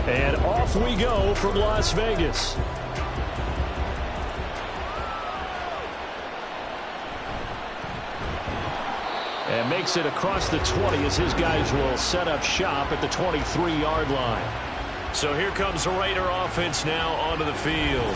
And off we go from Las Vegas. And makes it across the 20 as his guys will set up shop at the 23-yard line. So here comes the Raider offense now onto the field.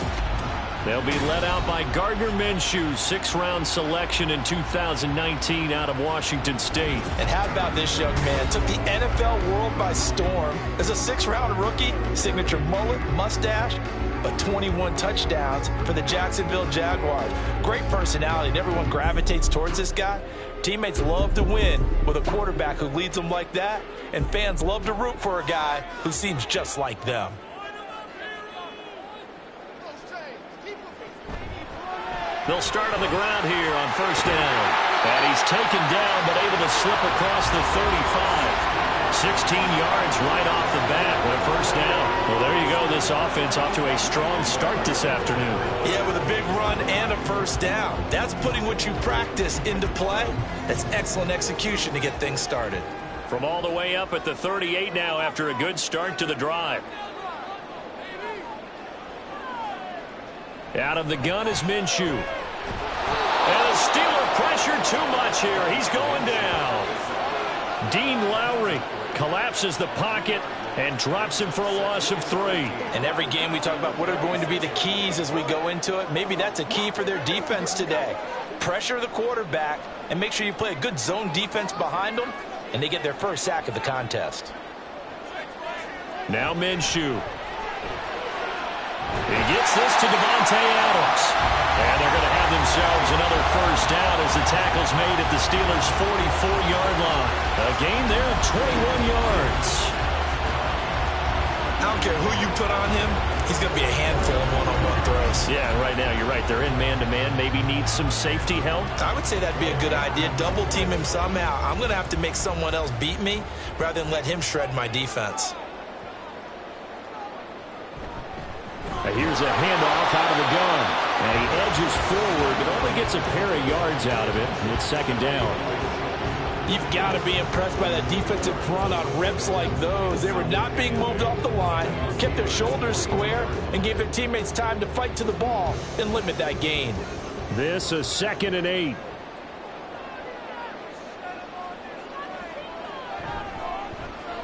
They'll be led out by Gardner Minshew, 6th-round selection in 2019 out of Washington State. And how about this young man? Took the NFL world by storm as a 6th-round rookie, signature mullet, mustache, but 21 touchdowns for the Jacksonville Jaguars. Great personality, and everyone gravitates towards this guy. Teammates love to win with a quarterback who leads them like that, and fans love to root for a guy who seems just like them. They'll start on the ground here on 1st down. And he's taken down, but able to slip across the 35. 16 yards right off the bat with a 1st down. Well, there you go. This offense off to a strong start this afternoon. Yeah, with a big run and a 1st down. That's putting what you practice into play. That's excellent execution to get things started. From all the way up at the 38 now after a good start to the drive. Out of the gun is Minshew. And the Steeler pressure too much here. He's going down. Dean Lowry collapses the pocket and drops him for a loss of 3. In every game we talk about what are going to be the keys as we go into it. Maybe that's a key for their defense today. Pressure the quarterback and make sure you play a good zone defense behind them, and they get their first sack of the contest. Now Minshew. He gets this to Devontae Adams. And they're going to have themselves another 1st down as the tackle's made at the Steelers' 44-yard line. A gain there of 21 yards. I don't care who you put on him. He's going to be a handful of one-on-one throws. Yeah, right now you're right. They're in man-to-man. Maybe needs some safety help. I would say that'd be a good idea. Double team him somehow. I'm going to have to make someone else beat me rather than let him shred my defense. Here's a handoff out of the gun. And he edges forward, but only gets a pair of yards out of it. It's 2nd down. You've got to be impressed by that defensive front on reps like those. They were not being moved off the line, kept their shoulders square, and gave their teammates time to fight to the ball and limit that gain. This a 2nd and 8.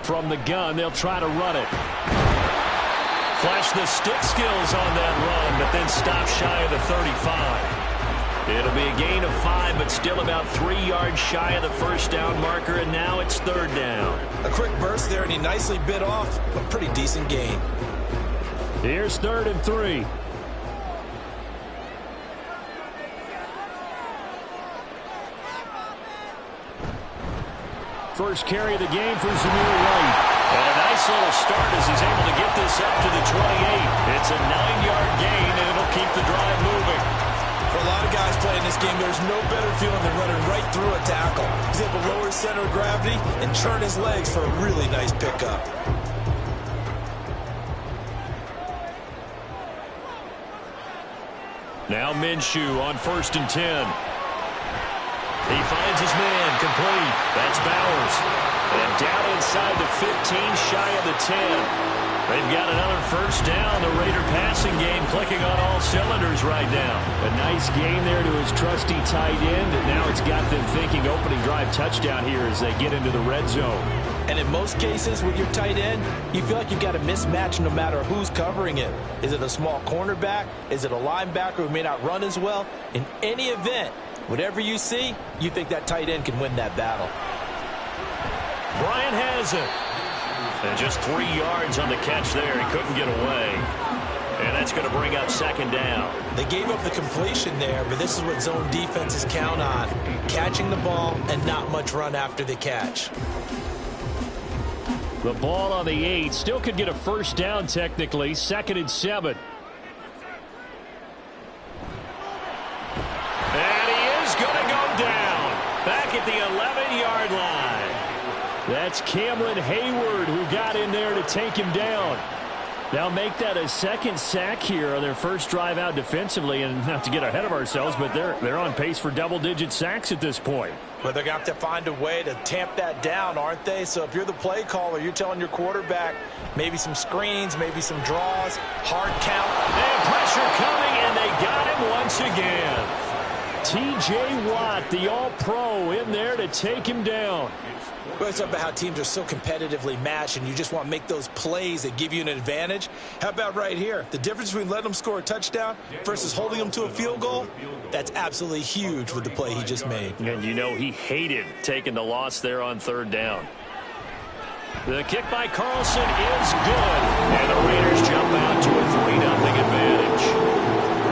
From the gun, they'll try to run it. Flash the stick skills on that run, but then stop shy of the 35. It'll be a gain of 5, but still about 3 yards shy of the 1st down marker, and now it's 3rd down. A quick burst there, and he nicely bit off a pretty decent gain. Here's 3rd and 3. First carry of the game for Zamir White. And a nice little start as he's able to get this up to the 28. It's a 9-yard gain, and it'll keep the drive moving. For a lot of guys playing this game, there's no better feeling than running right through a tackle. He's able to lower his center of gravity and churn his legs for a really nice pickup. Now Minshew on 1st and 10. He finds his man, complete. That's Bowers. And down inside the 15, shy of the 10. They've got another 1st down. The Raider passing game clicking on all cylinders right now. A nice gain there to his trusty tight end, and now it's got them thinking opening drive touchdown here as they get into the red zone. And in most cases with your tight end, you feel like you've got a mismatch no matter who's covering it. Is it a small cornerback? Is it a linebacker who may not run as well? In any event, whatever you see, you think that tight end can win that battle. Bryant has it. And just 3 yards on the catch there. He couldn't get away. And that's going to bring up 2nd down. They gave up the completion there, but this is what zone defenses count on. Catching the ball and not much run after the catch. The ball on the 8. Still could get a 1st down technically. 2nd and 7. And he is going to go down. Back at the 11-yard line. That's Cameron Hayward who got in there to take him down. They'll make that a 2nd sack here on their first drive out defensively. And not to get ahead of ourselves, but they're on pace for double-digit sacks at this point. Well, they're going to have to find a way to tamp that down, aren't they? So if you're the play caller, you're telling your quarterback maybe some screens, maybe some draws, hard count. And pressure coming, and they got him once again. T.J. Watt, the all-pro, in there to take him down. Well, it's about how teams are so competitively matched, and you just want to make those plays that give you an advantage. How about right here? The difference between letting them score a touchdown versus holding them to a field goal, that's absolutely huge with the play he just made. And you know he hated taking the loss there on third down. The kick by Carlson is good, and the Raiders jump out to a 3-0 advantage.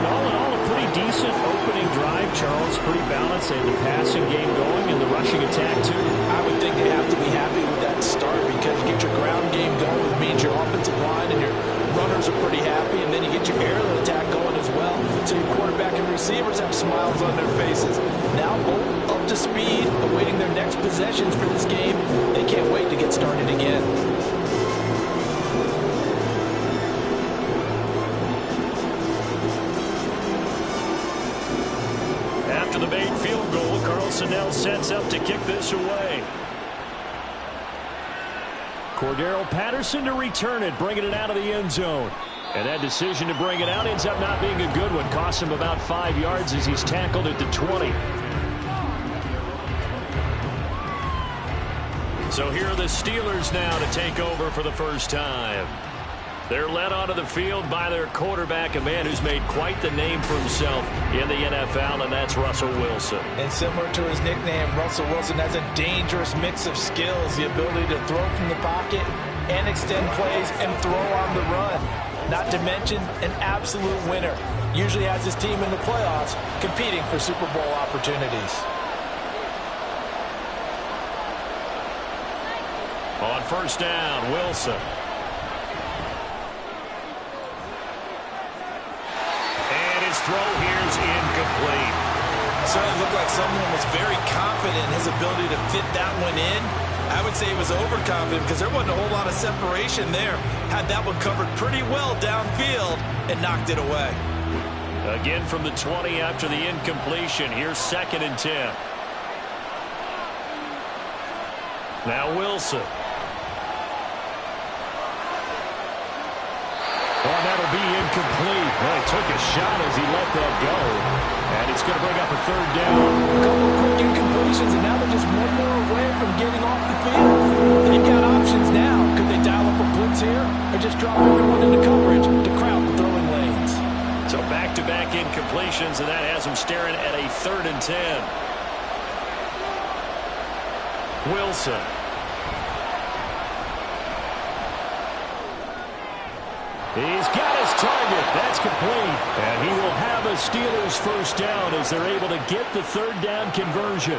All in all, a pretty decent opening drive, Charles. Pretty balanced. They had the passing game going and the rushing attack, too. I would think they have to be happy with that start because you get your ground game going, which means your offensive line and your runners are pretty happy, and then you get your aerial attack going as well. So your quarterback and receivers have smiles on their faces. Now both up to speed, awaiting their next possessions for this game. They can't wait to get started again. After the made field goal, Carlson now sets up to kick this away. Cordero Patterson to return it, bringing it out of the end zone. And that decision to bring it out ends up not being a good one. Costs him about 5 yards as he's tackled at the 20. So here are the Steelers now to take over for the first time. They're led onto the field by their quarterback, a man who's made quite the name for himself in the NFL, and that's Russell Wilson. And similar to his nickname, Russell Wilson has a dangerous mix of skills, the ability to throw from the pocket and extend plays and throw on the run. Not to mention an absolute winner. Usually has his team in the playoffs competing for Super Bowl opportunities. On first down, Wilson. Throw here's incomplete. Certainly looked like someone was very confident in his ability to fit that one in. I would say he was overconfident because there wasn't a whole lot of separation there. Had that one covered pretty well downfield and knocked it away. Again from the 20 after the incompletion. Here's 2nd and 10. Now Wilson. And that'll be incomplete. Well, he took a shot as he let that go. And it's going to bring up a 3rd down. A couple of quick incompletions, and now they're just one more away from getting off the field. They've got options now. Could they dial up a blitz here or just drop everyone into coverage to crowd the throwing lanes? So back-to-back incompletions, and that has them staring at a 3rd and 10. Wilson. He's got his target. That's complete. And he will have a Steelers first down as they're able to get the 3rd down conversion.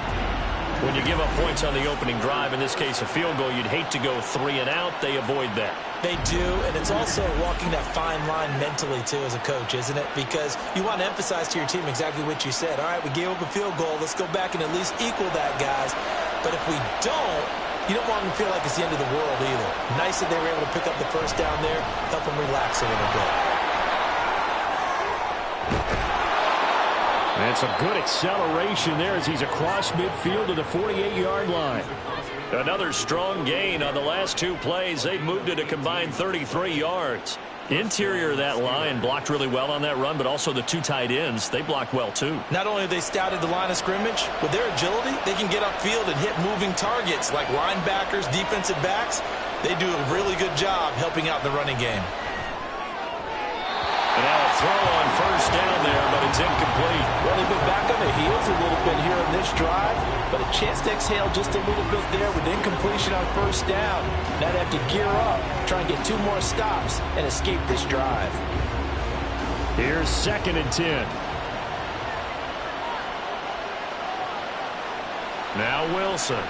When you give up points on the opening drive, in this case a field goal, you'd hate to go 3 and out. They avoid that. They do, and it's also walking that fine line mentally, too, as a coach, isn't it? Because you want to emphasize to your team exactly what you said. All right, we gave up a field goal. Let's go back and at least equal that, guys. But if we don't, you don't want them to feel like it's the end of the world either. Nice that they were able to pick up the first down there, help them relax a little bit. And some good acceleration there as he's across midfield to the 48-yard line. Another strong gain on the last 2 plays. They've moved it a combined 33 yards. Interior of that line blocked really well on that run, but also the 2 tight ends, they blocked well too. Not only have they scouted the line of scrimmage, with their agility, they can get upfield and hit moving targets like linebackers, defensive backs. They do a really good job helping out the running game. And now a throw on first down there, but it's incomplete. Well, they've been back on their heels a little bit here on this drive, but a chance to exhale just a little bit there with incompletion on first down. Now they have to gear up, try and get 2 more stops, and escape this drive. Here's 2nd and 10. Now Wilson.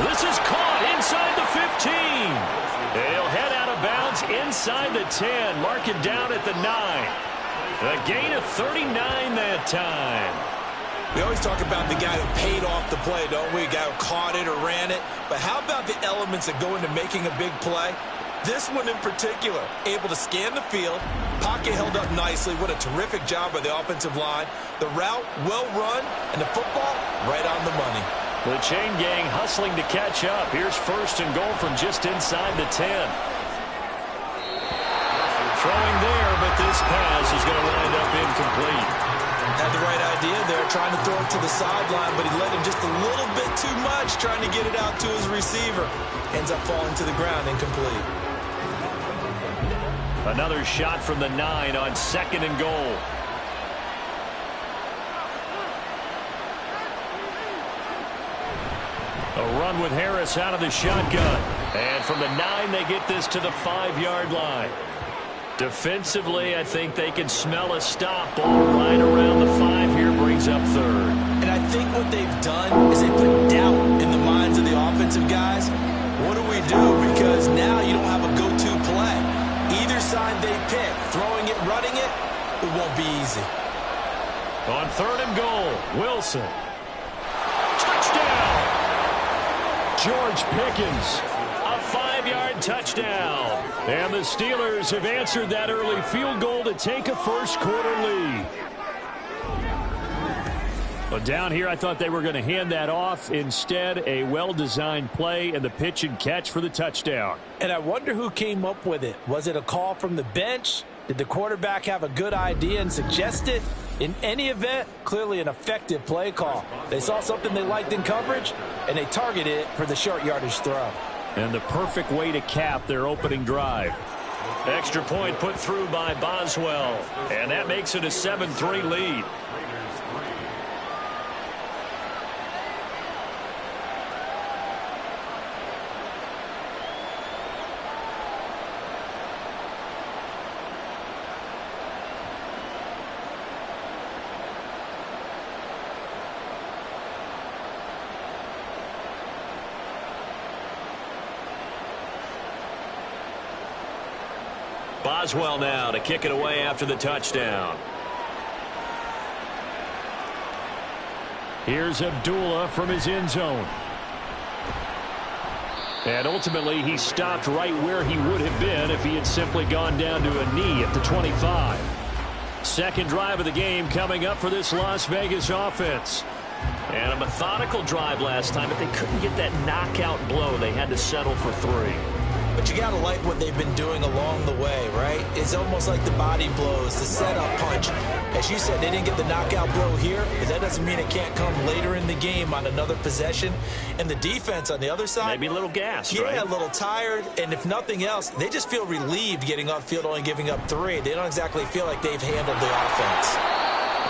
This is caught inside the 15. They'll head out of bounds inside the 10. Mark him down at the 9. A gain of 39 that time. We always talk about the guy who paid off the play, don't we? A guy who caught it or ran it. But how about the elements that go into making a big play? This one in particular, able to scan the field, pocket held up nicely. What a terrific job by the offensive line. The route, well run, and the football, right on the money. The chain gang hustling to catch up. Here's first and goal from just inside the 10. Throwing there, but this pass is going to wind up incomplete. Had the right idea there, trying to throw it to the sideline, but he let him just a little bit too much, trying to get it out to his receiver. Ends up falling to the ground, incomplete. Another shot from the 9 on second and goal. A run with Harris out of the shotgun. And from the 9, they get this to the 5-yard line. Defensively, I think they can smell a stop. Ball right around the 5 here, brings up third. And I think what they've done is they put doubt in the minds of the offensive guys. What do we do? Because now you don't have a go-to play. Either side they pick, throwing it, running it, it won't be easy. On third and goal, Wilson. Touchdown! George Pickens. A 5-yard touchdown. And the Steelers have answered that early field goal to take a first-quarter lead. But down here, I thought they were going to hand that off. Instead, a well-designed play and the pitch and catch for the touchdown. And I wonder who came up with it. Was it a call from the bench? Did the quarterback have a good idea and suggest it? In any event, clearly an effective play call. They saw something they liked in coverage, and they targeted it for the short yardage throw. And the perfect way to cap their opening drive. Extra point put through by Boswell. And that makes it a 7-3 lead. Boswell now to kick it away after the touchdown. Here's Abdullah from his end zone. And ultimately, he stopped right where he would have been if he had simply gone down to a knee at the 25. Second drive of the game coming up for this Las Vegas offense. And a methodical drive last time, but they couldn't get that knockout blow. They had to settle for 3. But you got to like what they've been doing along the way, right? It's almost like the body blows, the setup punch. As you said, they didn't get the knockout blow here, but that doesn't mean it can't come later in the game on another possession. And the defense on the other side, maybe a little gassed, right? Yeah, a little tired. And if nothing else, they just feel relieved getting off field, only giving up 3. They don't exactly feel like they've handled the offense.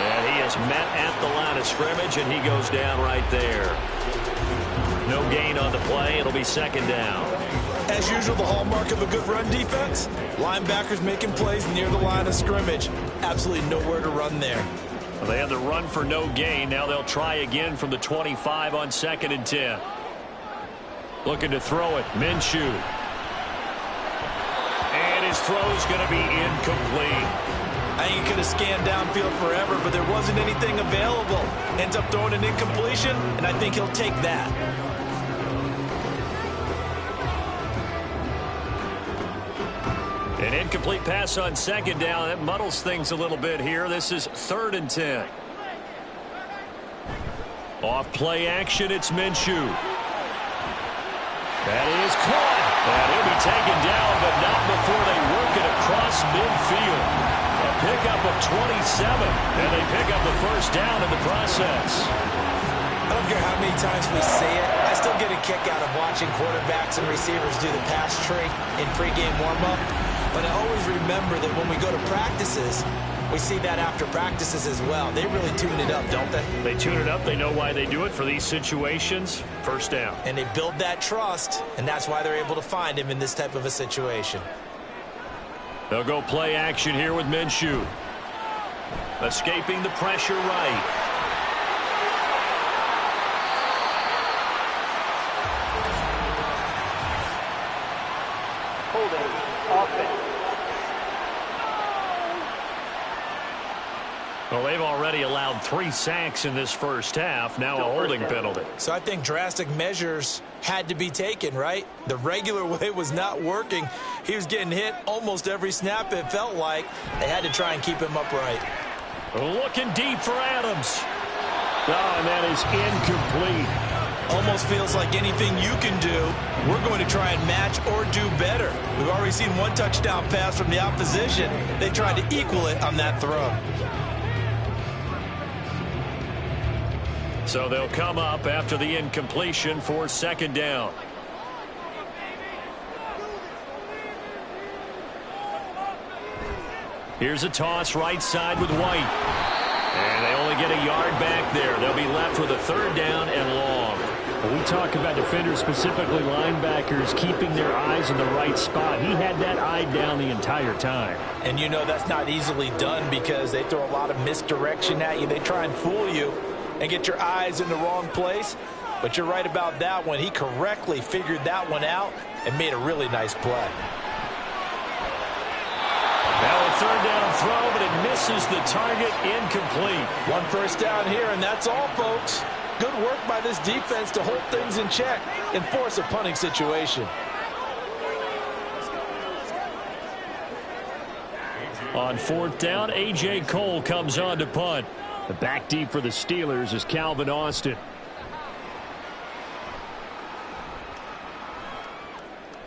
And he is met at the line of scrimmage, and he goes down right there. No gain on the play. It'll be second down. As usual, the hallmark of a good run defense, linebackers making plays near the line of scrimmage. Absolutely nowhere to run there. Well, they had the run for no gain. Now they'll try again from the 25 on second and 10. Looking to throw it. Minshew. And his throw is going to be incomplete. I think he could have scanned downfield forever, but there wasn't anything available. Ends up throwing an incompletion, and I think he'll take that. An incomplete pass on second down. That muddles things a little bit here. This is third and 10. Off play action, it's Minshew. That is caught. And he'll be taken down, but not before they work it across midfield. A pickup of 27, and they pick up the first down in the process. I don't care how many times we see it. I still get a kick out of watching quarterbacks and receivers do the pass tree in pregame warm-up. But I always remember that when we go to practices, we see that after practices as well. They really tune it up, don't they? They tune it up. They know why they do it for these situations. First down. And they build that trust, and that's why they're able to find him in this type of a situation. They'll go play action here with Minshew. Escaping the pressure right. Holding offense. Well, they've already allowed 3 sacks in this first half. Now a holding penalty. So I think drastic measures had to be taken, right? The regular way was not working. He was getting hit almost every snap, it felt like. They had to try and keep him upright. Looking deep for Adams. Oh, and that is incomplete. Almost feels like anything you can do, we're going to try and match or do better. We've already seen one touchdown pass from the opposition. They tried to equal it on that throw. So they'll come up after the incompletion for second down. Here's a toss right side with White. And they only get a yard back there. They'll be left with a third down and long. When we talk about defenders, specifically linebackers, keeping their eyes in the right spot, he had that eye down the entire time. And you know that's not easily done because they throw a lot of misdirection at you. They try and fool you and get your eyes in the wrong place. But you're right about that one. He correctly figured that one out and made a really nice play. Now a third down throw, but it misses the target, incomplete. One first down here, and that's all, folks. Good work by this defense to hold things in check and force a punting situation. On fourth down, A.J. Cole comes on to punt. The back deep for the Steelers is Calvin Austin.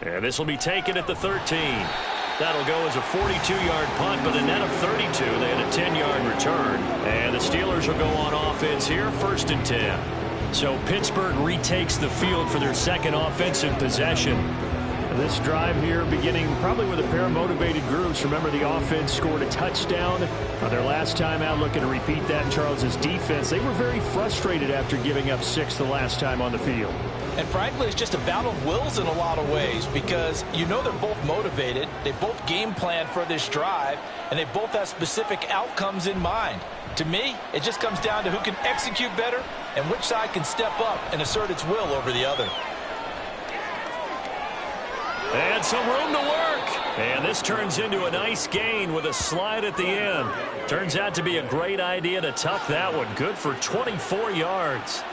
And this will be taken at the 13. That'll go as a 42-yard punt, but a net of 32. They had a 10-yard return. And the Steelers will go on offense here, first and 10. So Pittsburgh retakes the field for their second offensive possession. This drive here beginning probably with a pair of motivated groups. Remember, the offense scored a touchdown on their last time out, looking to repeat that in Charles's defense. They were very frustrated after giving up 6 the last time on the field. And frankly, it's just a battle of wills in a lot of ways because you know they're both motivated. They both game plan for this drive, and they both have specific outcomes in mind. To me, it just comes down to who can execute better and which side can step up and assert its will over the other. And some room to work. And this turns into a nice gain with a slide at the end. Turns out to be a great idea to tuck that one. Good for 24 yards.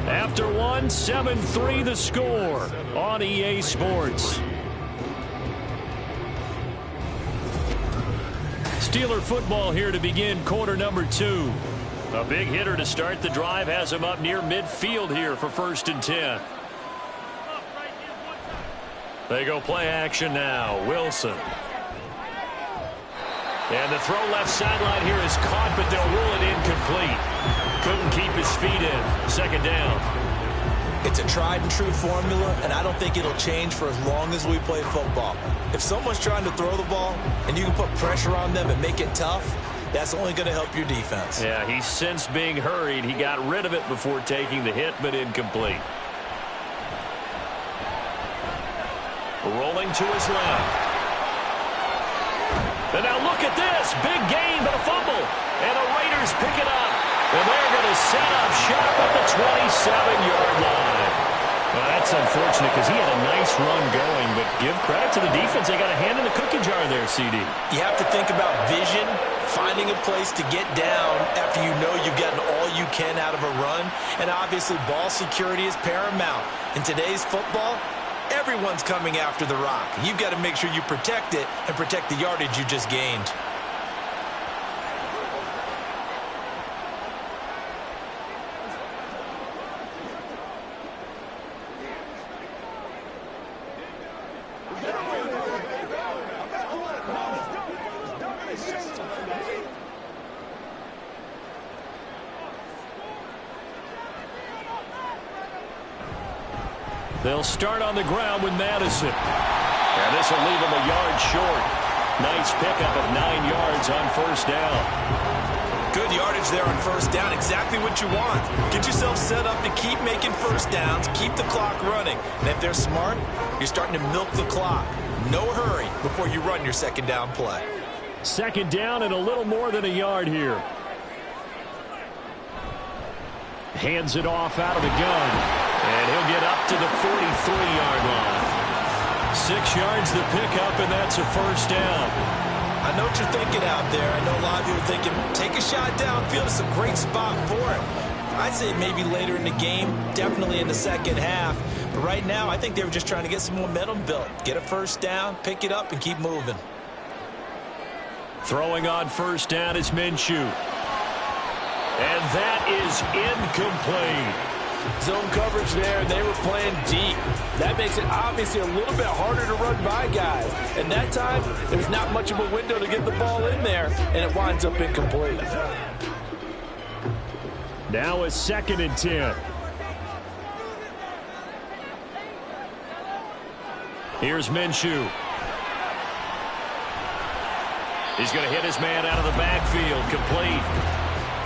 After one, 7-3 the score on EA Sports. Steeler football here to begin quarter number 2. A big hitter to start the drive has him up near midfield here for first and 10. They go play action now. Wilson. And the throw left sideline here is caught, but they'll rule it incomplete. Couldn't keep his feet in. Second down. It's a tried and true formula, and I don't think it'll change for as long as we play football. If someone's trying to throw the ball and you can put pressure on them and make it tough, that's only going to help your defense. Yeah, he's since being hurried. He got rid of it before taking the hit, but incomplete. Rolling to his left. And now look at this. Big gain, but a fumble. And the Raiders pick it up. And they're going to set up shop at the 27-yard line. Well, that's unfortunate because he had a nice run going, but give credit to the defense. They got a hand in the cookie jar there, CD. You have to think about vision, finding a place to get down after you know you've gotten all you can out of a run, and obviously ball security is paramount. In today's football, everyone's coming after the rock. You've got to make sure you protect it and protect the yardage you just gained. They'll start on the ground with Madison. And this will leave him a yard short. Nice pickup of 9 yards on first down. Good yardage there on first down. Exactly what you want. Get yourself set up to keep making first downs, keep the clock running. And if they're smart, you're starting to milk the clock. No hurry before you run your second down play. Second down and a little more than a yard here. Hands it off out of the gun. And he'll get up to the 43-yard line. 6 yards the pickup, and that's a first down. I I know what you're thinking out there. I know a lot of you are thinking, take a shot downfield. It's a great spot for it. I'd say maybe later in the game, definitely in the second half. But right now, I think they were just trying to get some momentum built. Get a first down, pick it up, and keep moving. Throwing on first down is Minshew. And that is incomplete. Zone coverage there, and they were playing deep. That makes it obviously a little bit harder to run by guys. And that time, there's not much of a window to get the ball in there, and it winds up incomplete. Now a 2nd and 10. Here's Minshew. He's going to hit his man out of the backfield. Complete.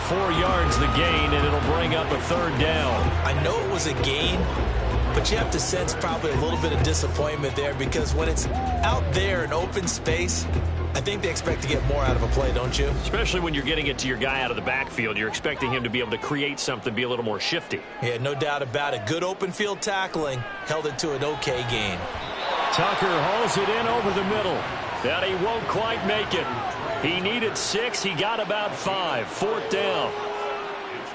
4 yards the gain, and it'll bring up a 3rd down. I know it was a gain, but you have to sense probably a little bit of disappointment there because when it's out there in open space, I think they expect to get more out of a play, don't you? Especially when you're getting it to your guy out of the backfield. You're expecting him to be able to create something, be a little more shifty. Yeah, no doubt about it. Good open field tackling held it to an okay gain. Tucker hauls it in over the middle. That he won't quite make it. He needed 6. He got about 5. 4th down.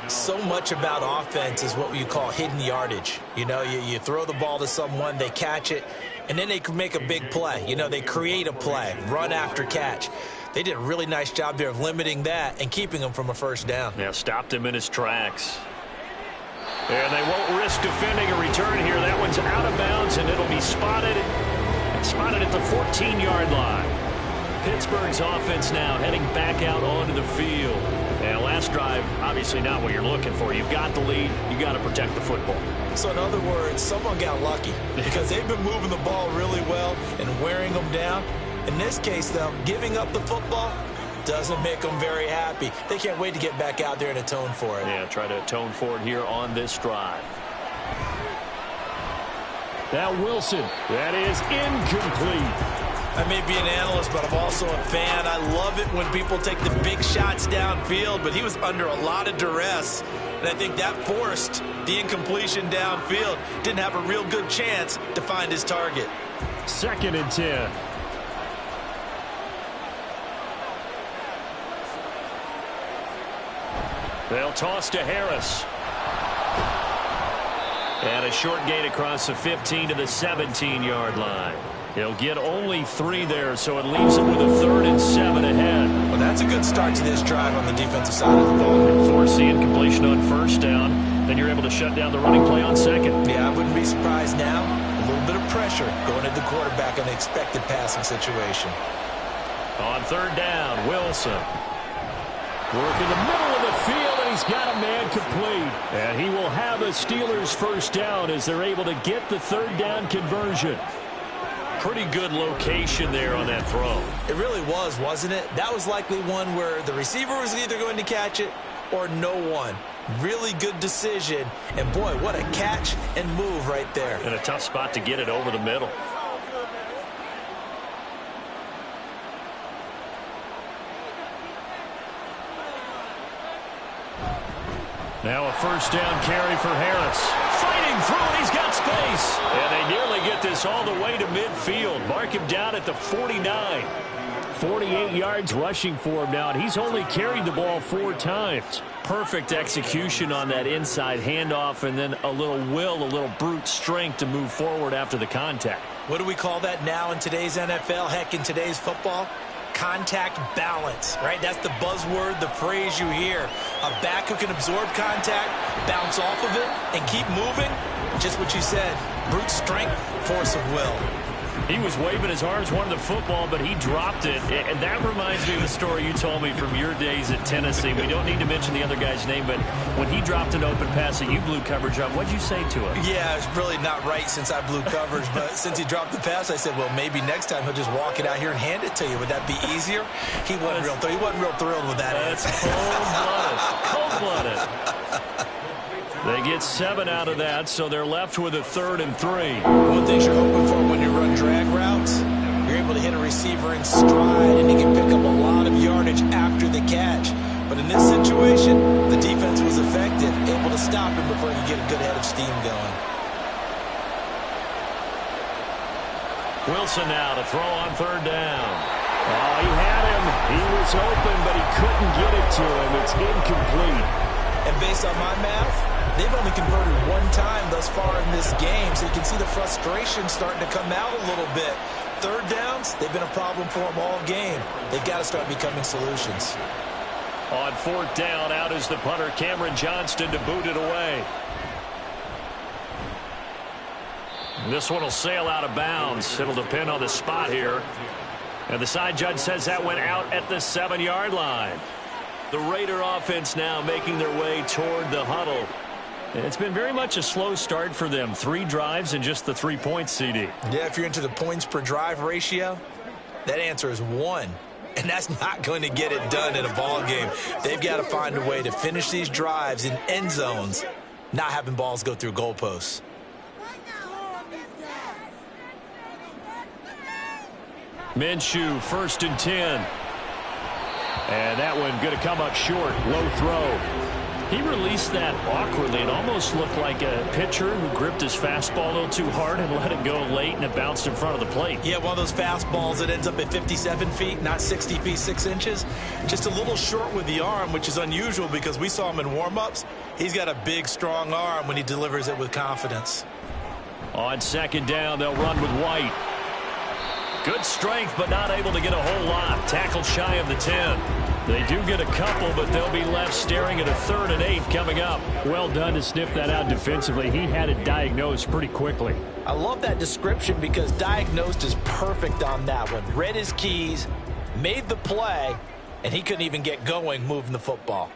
So much about offense is what you call hidden yardage. You know, you throw the ball to someone, they catch it, and then they can make a big play. You know, they create a play, run after catch. They did a really nice job there of limiting that and keeping him from a first down. Yeah, stopped him in his tracks. And they won't risk defending a return here. That one's out of bounds, and it'll be spotted at the 14-yard line. Pittsburgh's offense now heading back out onto the field. And last drive, obviously not what you're looking for. You've got the lead. You've got to protect the football. So in other words, someone got lucky because they've been moving the ball really well and wearing them down. In this case, though, giving up the football doesn't make them very happy. They can't wait to get back out there and atone for it. Yeah, try to atone for it here on this drive. Now Wilson. That is incomplete. I may be an analyst, but I'm also a fan. I love it when people take the big shots downfield, but he was under a lot of duress, and I think that forced the incompletion downfield. Didn't have a real good chance to find his target. 2nd and 10. They'll toss to Harris. And a short gain across the 15 to the 17-yard line. He'll get only 3 there, so it leaves him with a 3rd and 7 ahead. Well, that's a good start to this drive on the defensive side of the ball. Force the incompletion on first down, then you're able to shut down the running play on 2nd. Yeah, I wouldn't be surprised now. A little bit of pressure going at the quarterback in an expected passing situation. On 3rd down, Wilson. Work in the middle of the field, and he's got a man complete. And he will have a Steelers first down as they're able to get the 3rd down conversion. Pretty good location there on that throw. It really was, wasn't it? That was likely one where the receiver was either going to catch it or no one. Really good decision. And, boy, what a catch and move right there. And a tough spot to get it over the middle. Now a first down carry for Harris. Fighting through it, he's got space. And they nearly get this all the way to midfield. Mark him down at the 49. 48 yards rushing for him now, and he's only carried the ball 4 times. Perfect execution on that inside handoff, and then a little will, a little brute strength to move forward after the contact. What do we call that now in today's NFL? Heck, in today's football? Contact balance, right? That's the buzzword, the phrase you hear. A back who can absorb contact, bounce off of it, and keep moving. Just what you said, brute strength, force of will. He was waving his arms, wanted the football, but he dropped it. And that reminds me of the story you told me from your days at Tennessee. We don't need to mention the other guy's name, but when he dropped an open pass that you blew coverage on, what'd you say to him? Yeah, it's really not right since I blew coverage, but since he dropped the pass, I said, well, maybe next time he'll just walk it out here and hand it to you. Would that be easier? He wasn't real thrilled with that. That's cold-blooded. Cold-blooded. They get 7 out of that, so they're left with a 3rd and 3. One thing you're hoping for when you run drag routes, you're able to hit a receiver in stride, and he can pick up a lot of yardage after the catch. But in this situation, the defense was effective, able to stop him before he could get a good head of steam going. Wilson now to throw on 3rd down. Oh, he had him. He was open, but he couldn't get it to him. It's incomplete. And based on my math, they've only converted one time thus far in this game, so you can see the frustration starting to come out a little bit. Third downs, they've been a problem for them all game. They've got to start becoming solutions. On fourth down, out is the punter, Cameron Johnston, to boot it away. This one will sail out of bounds. It'll depend on the spot here. And the side judge says that went out at the 7-yard line. The Raider offense now making their way toward the huddle. It's been very much a slow start for them. 3 drives and just the 3 points, CD. Yeah, if you're into the points per drive ratio, that answer is 1. And that's not going to get it done in a ball game. They've got to find a way to finish these drives in end zones, not having balls go through goalposts. Minshew, 1st and 10. And that one going to come up short. Low throw. He released that awkwardly. It almost looked like a pitcher who gripped his fastball a little too hard and let it go late, and it bounced in front of the plate. Yeah, one of those fastballs that ends up at 57 feet, not 60 feet, 6 inches. Just a little short with the arm, which is unusual because we saw him in warm-ups. He's got a big, strong arm when he delivers it with confidence. On 2nd down, they'll run with White. Good strength, but not able to get a whole lot. Tackled shy of the 10. They do get a couple, but they'll be left staring at a 3rd and 8 coming up. Well done to sniff that out defensively. He had it diagnosed pretty quickly. I love that description because diagnosed is perfect on that one. Read his keys, made the play, and he couldn't even get going moving the football.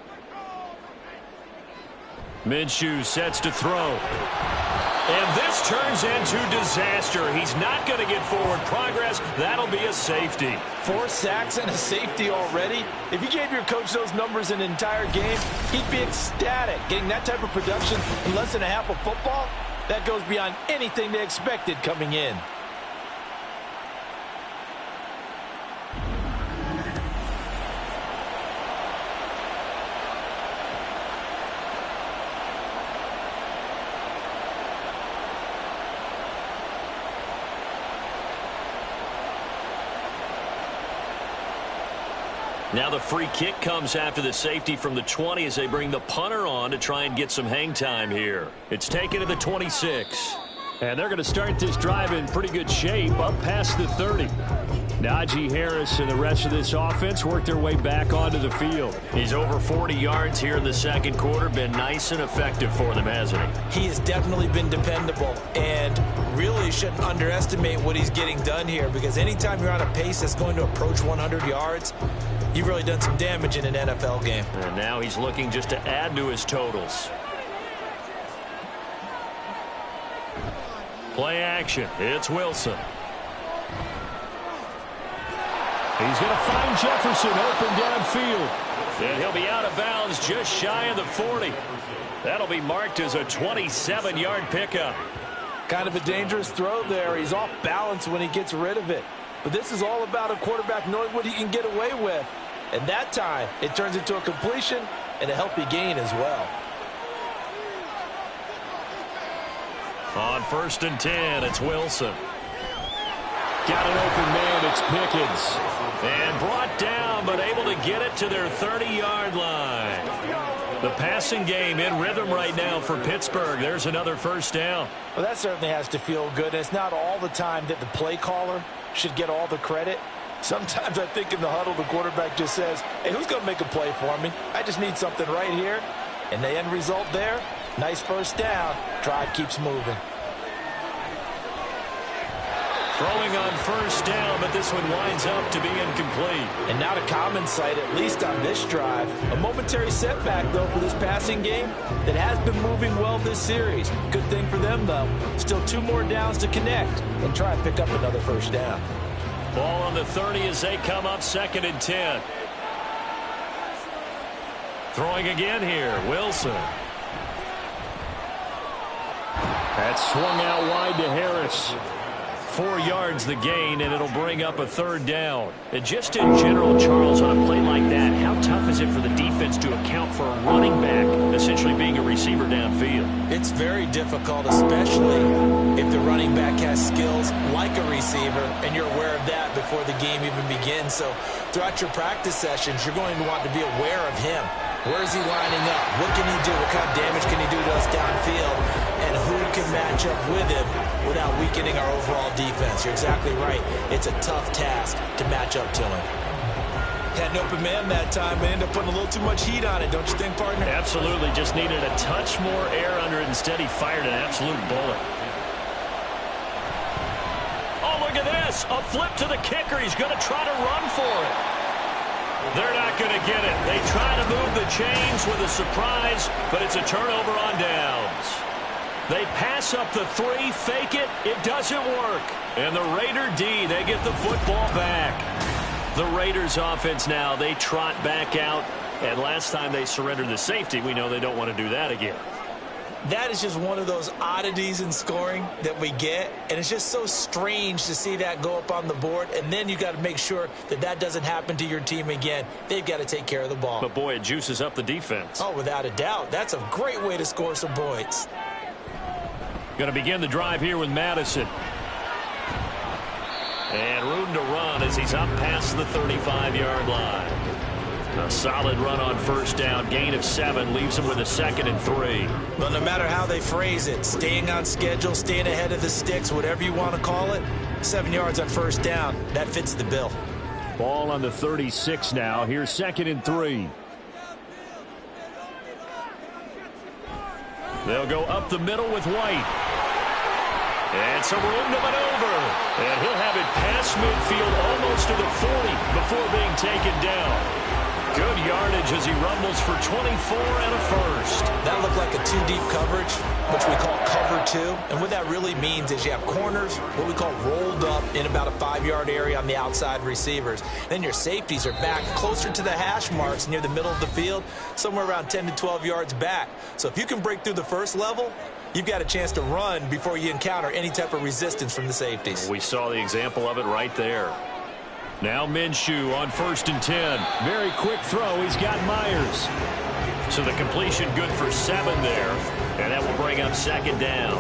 Minshew sets to throw. And this turns into disaster. He's not going to get forward progress. That'll be a safety. 4 sacks and a safety already. If you gave your coach those numbers in an entire game, he'd be ecstatic. Getting that type of production in less than a half of football, that goes beyond anything they expected coming in. Now the free kick comes after the safety from the 20 as they bring the punter on to try and get some hang time here. It's taken to the 26. And they're going to start this drive in pretty good shape up past the 30. Najee Harris and the rest of this offense work their way back onto the field. He's over 40 yards here in the 2nd quarter. Been nice and effective for them, hasn't he? He has definitely been dependable and really shouldn't underestimate what he's getting done here because anytime you're on a pace that's going to approach 100 yards, you've really done some damage in an NFL game. And now he's looking just to add to his totals. Play action. It's Wilson. He's going to find Jefferson open downfield. And he'll be out of bounds just shy of the 40. That'll be marked as a 27-yard pickup. Kind of a dangerous throw there. He's off balance when he gets rid of it. But this is all about a quarterback knowing what he can get away with. And that time, it turns into a completion and a healthy gain as well. On 1st and 10, it's Wilson. Got an open man, it's Pickens. And brought down, but able to get it to their 30-yard line. The passing game in rhythm right now for Pittsburgh. There's another 1st down. Well, that certainly has to feel good. It's not all the time that the play caller should get all the credit. Sometimes I think in the huddle, the quarterback just says, hey, who's going to make a play for me? I just need something right here. And the end result there, nice 1st down. Drive keeps moving. Throwing on 1st down, but this one winds up to be incomplete. And not a common sight, at least on this drive. A momentary setback, though, for this passing game that has been moving well this series. Good thing for them, though. Still 2 more downs to connect and try and pick up another 1st down. Ball on the 30 as they come up 2nd and 10. Throwing again here, Wilson. That's swung out wide to Harris. 4 yards the gain, and it'll bring up a 3rd down. And just in general, Charles, on a play like that, how tough is it for the defense to account for a running back essentially being a receiver downfield. It's very difficult, especially if the running back has skills like a receiver, and you're aware of that before the game even begins. So throughout your practice sessions, you're going to want to be aware of him. Where is he lining up? What can he do? What kind of damage can he do to us downfield? And who can match up with him without weakening our overall defense? You're exactly right. It's a tough task to match up to him. Had an open man that time, but ended up putting a little too much heat on it, don't you think, partner? Absolutely. Just needed a touch more air under it. Instead, he fired an absolute bullet. Oh, look at this. A flip to the kicker. He's going to try to run for it. They're not going to get it. They try to move the chains with a surprise, but it's a turnover on downs. They pass up the 3, fake it. It doesn't work. And the Raider D, they get the football back. The Raiders offense now, they trot back out. And last time they surrendered the safety, we know they don't want to do that again. That is just one of those oddities in scoring that we get. And it's just so strange to see that go up on the board. And then you got to make sure that that doesn't happen to your team again. They've got to take care of the ball. But, boy, it juices up the defense. Oh, without a doubt. That's a great way to score some points. Going to begin the drive here with Madison. And room to run as he's up past the 35-yard line. A solid run on first down. Gain of 7 leaves him with a 2nd and 3. Well, no matter how they phrase it, staying on schedule, staying ahead of the sticks, whatever you want to call it, 7 yards on first down, that fits the bill. Ball on the 36 now. Here's 2nd and 3. They'll go up the middle with White. And some room to maneuver. And he'll have it past midfield almost to the 40 before being taken down. Good yardage as he rumbles for 24 and a first. That looked like a 2-deep coverage, which we call cover 2. And what that really means is you have corners, what we call rolled up in about a 5-yard area on the outside receivers. Then your safeties are back closer to the hash marks near the middle of the field, somewhere around 10 to 12 yards back. So if you can break through the first level, you've got a chance to run before you encounter any type of resistance from the safeties. We saw the example of it right there. Now Minshew on 1st and 10. Very quick throw. He's got Myers. So the completion good for 7 there. And that will bring up 2nd down.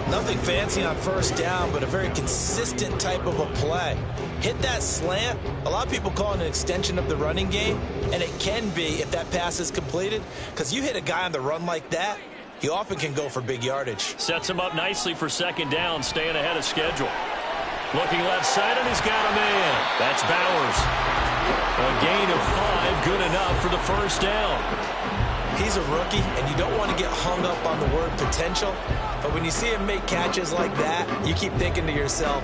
Nothing fancy on first down, but a very consistent type of a play. Hit that slant. A lot of people call it an extension of the running game, and it can be if that pass is completed, because you hit a guy on the run like that, he often can go for big yardage. Sets him up nicely for 2nd down, staying ahead of schedule. Looking left side, and he's got a man. That's Bowers. A gain of 5, good enough for the first down. He's a rookie, and you don't want to get hung up on the word potential. But when you see him make catches like that, you keep thinking to yourself,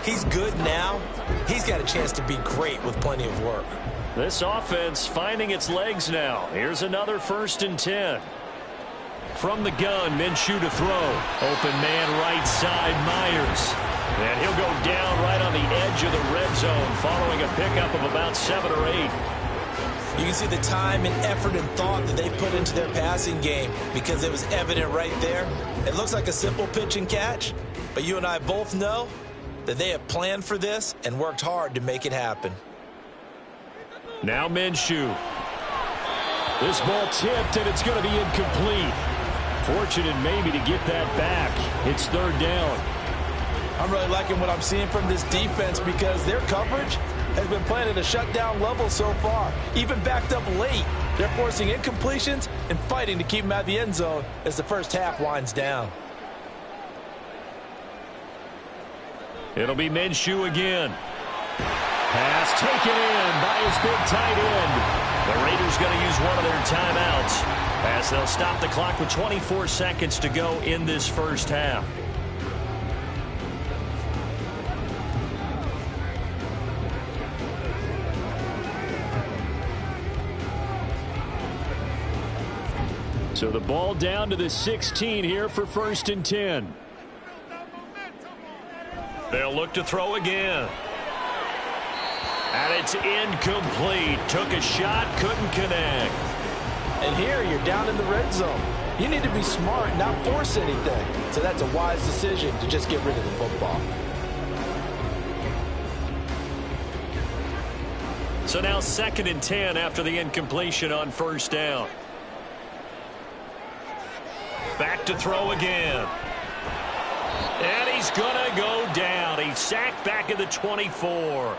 he's good now. He's got a chance to be great with plenty of work. This offense finding its legs now. Here's another 1st and 10. From the gun, Minshew to throw. Open man right side, Myers. And he'll go down right on the edge of the red zone following a pickup of about 7 or 8. You can see the time and effort and thought that they put into their passing game because it was evident right there. It looks like a simple pitch and catch, but you and I both know that they have planned for this and worked hard to make it happen. Now Minshew. This ball tipped, and it's going to be incomplete. Fortunate maybe to get that back. It's 3rd down. I'm really liking what I'm seeing from this defense because their coverage has been playing at a shutdown level so far. Even backed up late, they're forcing incompletions and fighting to keep them out of the end zone as the first half winds down. It'll be Minshew again. Pass taken in by his big tight end. The Raiders going to use one of their timeouts as they'll stop the clock with 24 seconds to go in this first half. So the ball down to the 16 here for 1st and 10. They'll look to throw again. And it's incomplete. Took a shot, couldn't connect. And here you're down in the red zone. You need to be smart, not force anything. So that's a wise decision to just get rid of the football. So now 2nd and 10 after the incompletion on first down. Back to throw again. And he's going to go down. He's sacked back at the 24.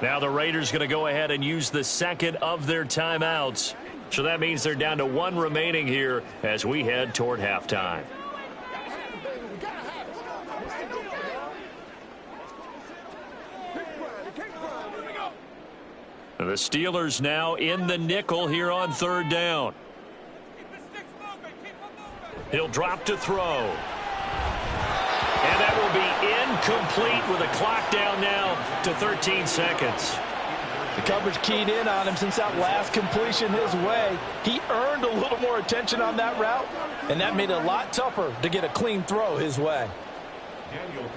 Now the Raiders going to go ahead and use the second of their timeouts. So that means they're down to one remaining here as we head toward halftime. The Steelers now in the nickel here on third down. He'll drop to throw. And that will be incomplete with a clock down now to 13 seconds. The coverage keyed in on him since that last completion his way. He earned a little more attention on that route, and that made it a lot tougher to get a clean throw his way.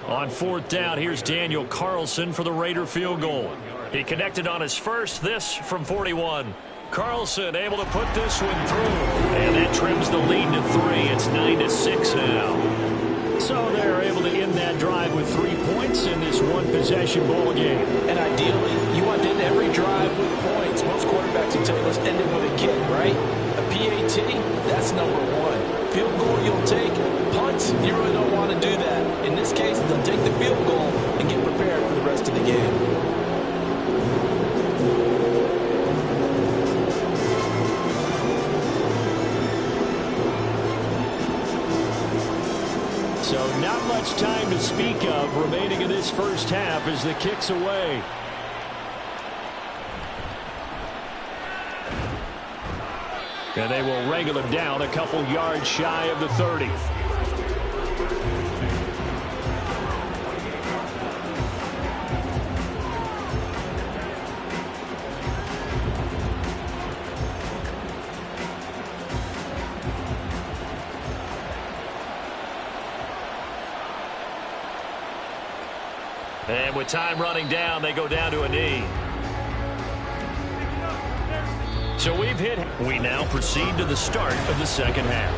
On fourth down, here's Daniel Carlson for the Raider field goal. He connected on his first, this from 41. Carlson able to put this one through, and that trims the lead to 3. It's 9-6 now. So they're able to end that drive with 3 points in this one-possession ball game. And ideally, you want to end every drive with points. Most quarterbacks will tell you let's end it with a kick, right? A PAT, that's number 1. Field goal you'll take. Punts, you really don't want to do that. In this case, they'll take the field goal and get prepared for the rest of the game. So not much time to speak of remaining in this first half as the kick's away. And they will wrangle him down a couple yards shy of the 30. And with time running down, they go down to a knee. So we've hit. We now proceed to the start of the second half.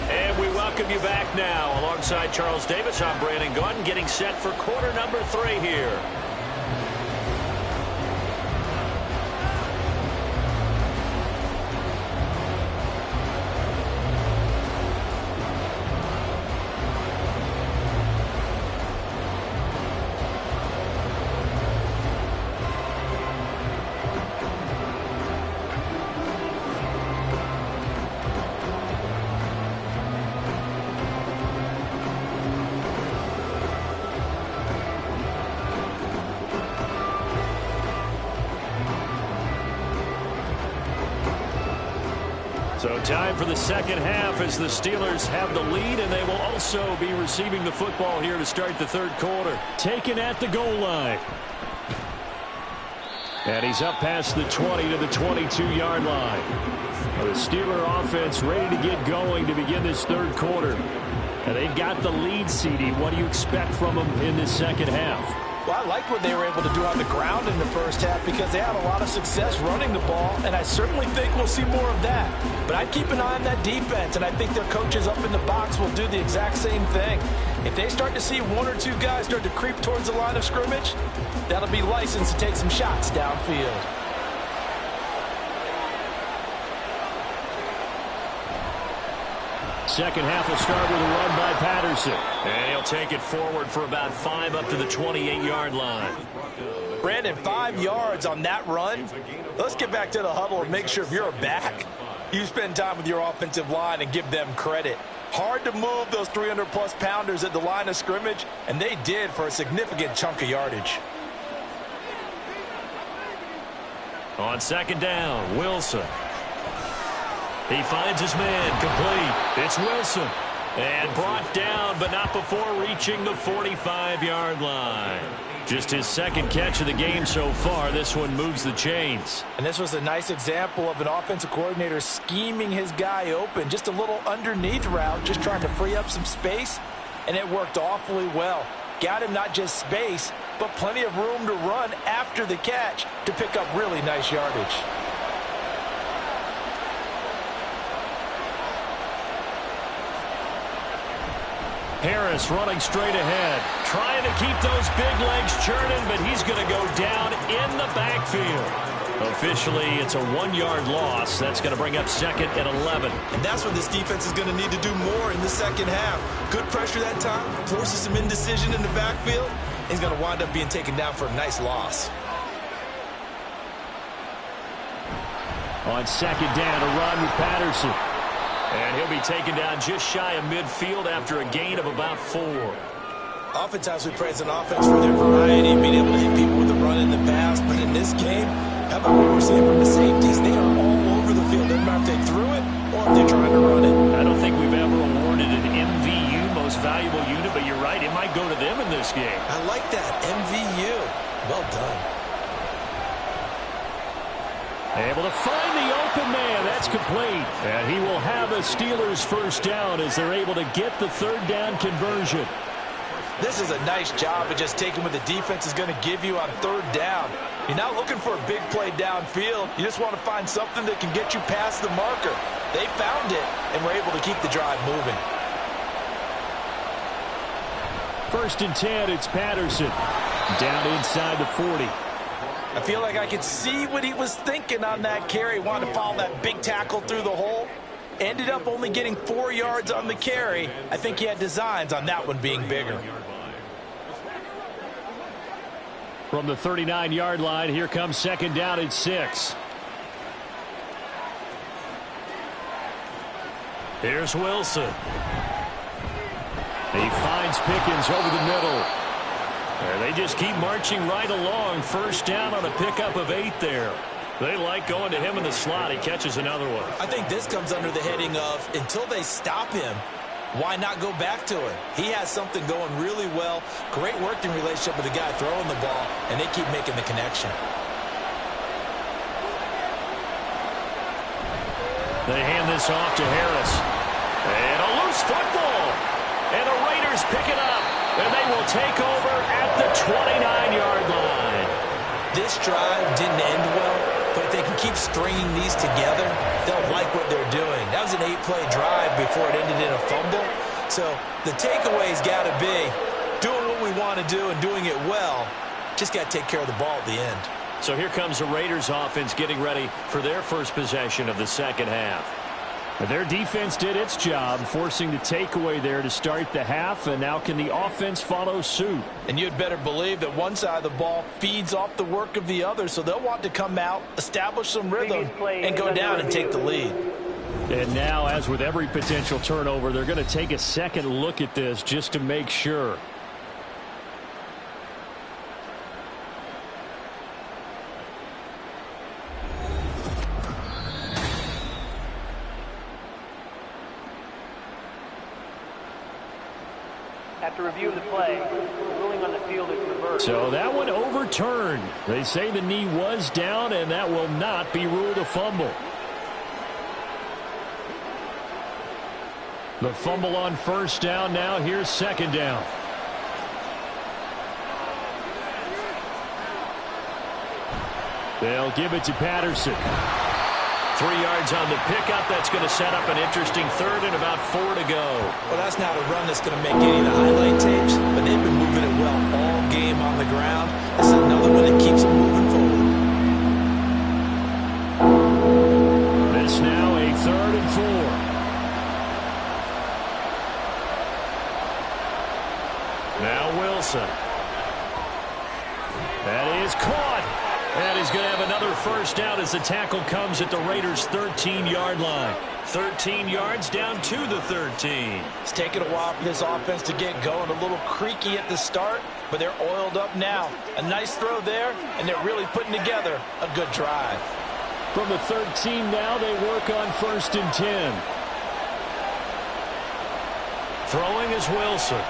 And we welcome you back now. Alongside Charles Davis, I'm Brandon Gunn, getting set for quarter number 3 here. So time for the second half as the Steelers have the lead, and they will also be receiving the football here to start the third quarter. Taken at the goal line. And he's up past the 20 to the 22-yard line. The Steeler offense ready to get going to begin this third quarter. And they've got the lead, CD. What do you expect from them in this second half? Well, I liked what they were able to do on the ground in the first half because they had a lot of success running the ball, and I certainly think we'll see more of that. But I'd keep an eye on that defense, and I think their coaches up in the box will do the exact same thing. If they start to see 1 or 2 guys start to creep towards the line of scrimmage, that'll be licensed to take some shots downfield. Second half will start with a run by Patterson. And he'll take it forward for about 5 up to the 28-yard line. Brandon, 5 yards on that run. Let's get back to the huddle and make sure if you're a back, you spend time with your offensive line and give them credit. Hard to move those 300-plus pounders at the line of scrimmage, and they did for a significant chunk of yardage. On second down, Wilson. He finds his man, complete. It's Wilson. And brought down, but not before reaching the 45-yard line. Just his second catch of the game so far. This one moves the chains. And this was a nice example of an offensive coordinator scheming his guy open. Just a little underneath route, just trying to free up some space. And it worked awfully well. Got him not just space, but plenty of room to run after the catch to pick up really nice yardage. Harris running straight ahead, trying to keep those big legs churning, but he's going to go down in the backfield. Officially, it's a 1-yard loss. That's going to bring up 2nd and 11. And that's what this defense is going to need to do more in the second half. Good pressure that time, forces some indecision in the backfield. He's going to wind up being taken down for a nice loss. On 2nd down, a run with Patterson. And he'll be taken down just shy of midfield after a gain of about 4. Oftentimes we praise an offense for their variety, being able to hit people with the run in the pass. But in this game, how about what we're seeing from the safeties? They are all over the field. Doesn't matter if they threw it or if they're trying to run it. I don't think we've ever awarded an MVU, most valuable unit, but you're right, it might go to them in this game. I like that, MVU. Well done. Able to find the open man. That's complete. And he will have a Steelers first down as they're able to get the 3rd down conversion. This is a nice job of just taking what the defense is going to give you on 3rd down. You're not looking for a big play downfield. You just want to find something that can get you past the marker. They found it and were able to keep the drive moving. 1st and 10, it's Patterson. Down inside the 40. I feel like I could see what he was thinking on that carry. Wanted to follow that big tackle through the hole. Ended up only getting 4 yards on the carry. I think he had designs on that one being bigger. From the 39-yard line, here comes 2nd down and 6. Here's Wilson. He finds Pickens over the middle. And they just keep marching right along. First down on a pickup of 8 there. They like going to him in the slot. He catches another one. I think this comes under the heading of until they stop him, why not go back to him? He has something going really well. Great working relationship with the guy throwing the ball, and they keep making the connection. They hand this off to Harris. And a loose football. And the Raiders pick it up. And they will take over at the 29-yard line. This drive didn't end well, but if they can keep stringing these together, they'll like what they're doing. That was an 8-play drive before it ended in a fumble. So the takeaway's got to be doing what we want to do and doing it well. Just got to take care of the ball at the end. So here comes the Raiders offense getting ready for their first possession of the second half. Their defense did its job, forcing the takeaway there to start the half, and now can the offense follow suit? And you'd better believe that one side of the ball feeds off the work of the other, so they'll want to come out, establish some rhythm, and go down and take the lead. And now, as with every potential turnover, they're going to take a second look at this just to make sure. After review of the play, the ruling on the field is reversed. So that one overturned. They say the knee was down, and that will not be ruled a fumble. The fumble on first down now. Here's second down. They'll give it to Patterson. 3 yards on the pickup. That's going to set up an interesting third and about 4 to go. Well, that's not a run that's going to make any of the highlight tapes, but they've been moving it well all game on the ground. This is another one that keeps them moving forward. This now a 3rd and 4. Now Wilson. That is caught. And he's going to have another first down as the tackle comes at the Raiders' 13-yard line. 13 yards down to the 13. It's taken a while for this offense to get going. A little creaky at the start, but they're oiled up now. A nice throw there, and they're really putting together a good drive. From the 13 now, they work on 1st and 10. Throwing is Wilson.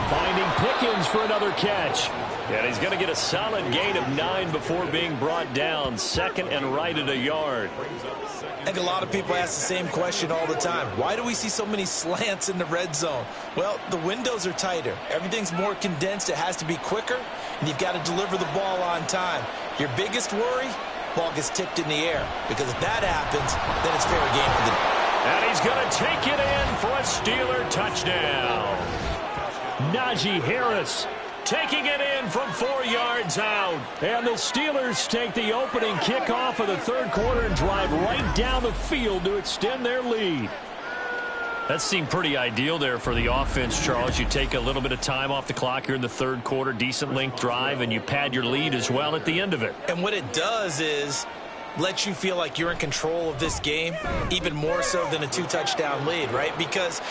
Finding Pickens for another catch. And he's going to get a solid gain of 9 before being brought down. 2nd and right at a yard. I think a lot of people ask the same question all the time. Why do we see so many slants in the red zone? Well, the windows are tighter. Everything's more condensed. It has to be quicker, and you've got to deliver the ball on time. Your biggest worry, ball gets tipped in the air, because if that happens, then it's fair game for the... And he's going to take it in for a Steeler touchdown. Najee Harris taking it in from 4 yards out. And the Steelers take the opening kickoff of the third quarter and drive right down the field to extend their lead. That seemed pretty ideal there for the offense, Charles. You take a little bit of time off the clock here in the third quarter, decent length drive, and you pad your lead as well at the end of it. And what it does is let you feel like you're in control of this game, even more so than a 2-touchdown lead, right? Because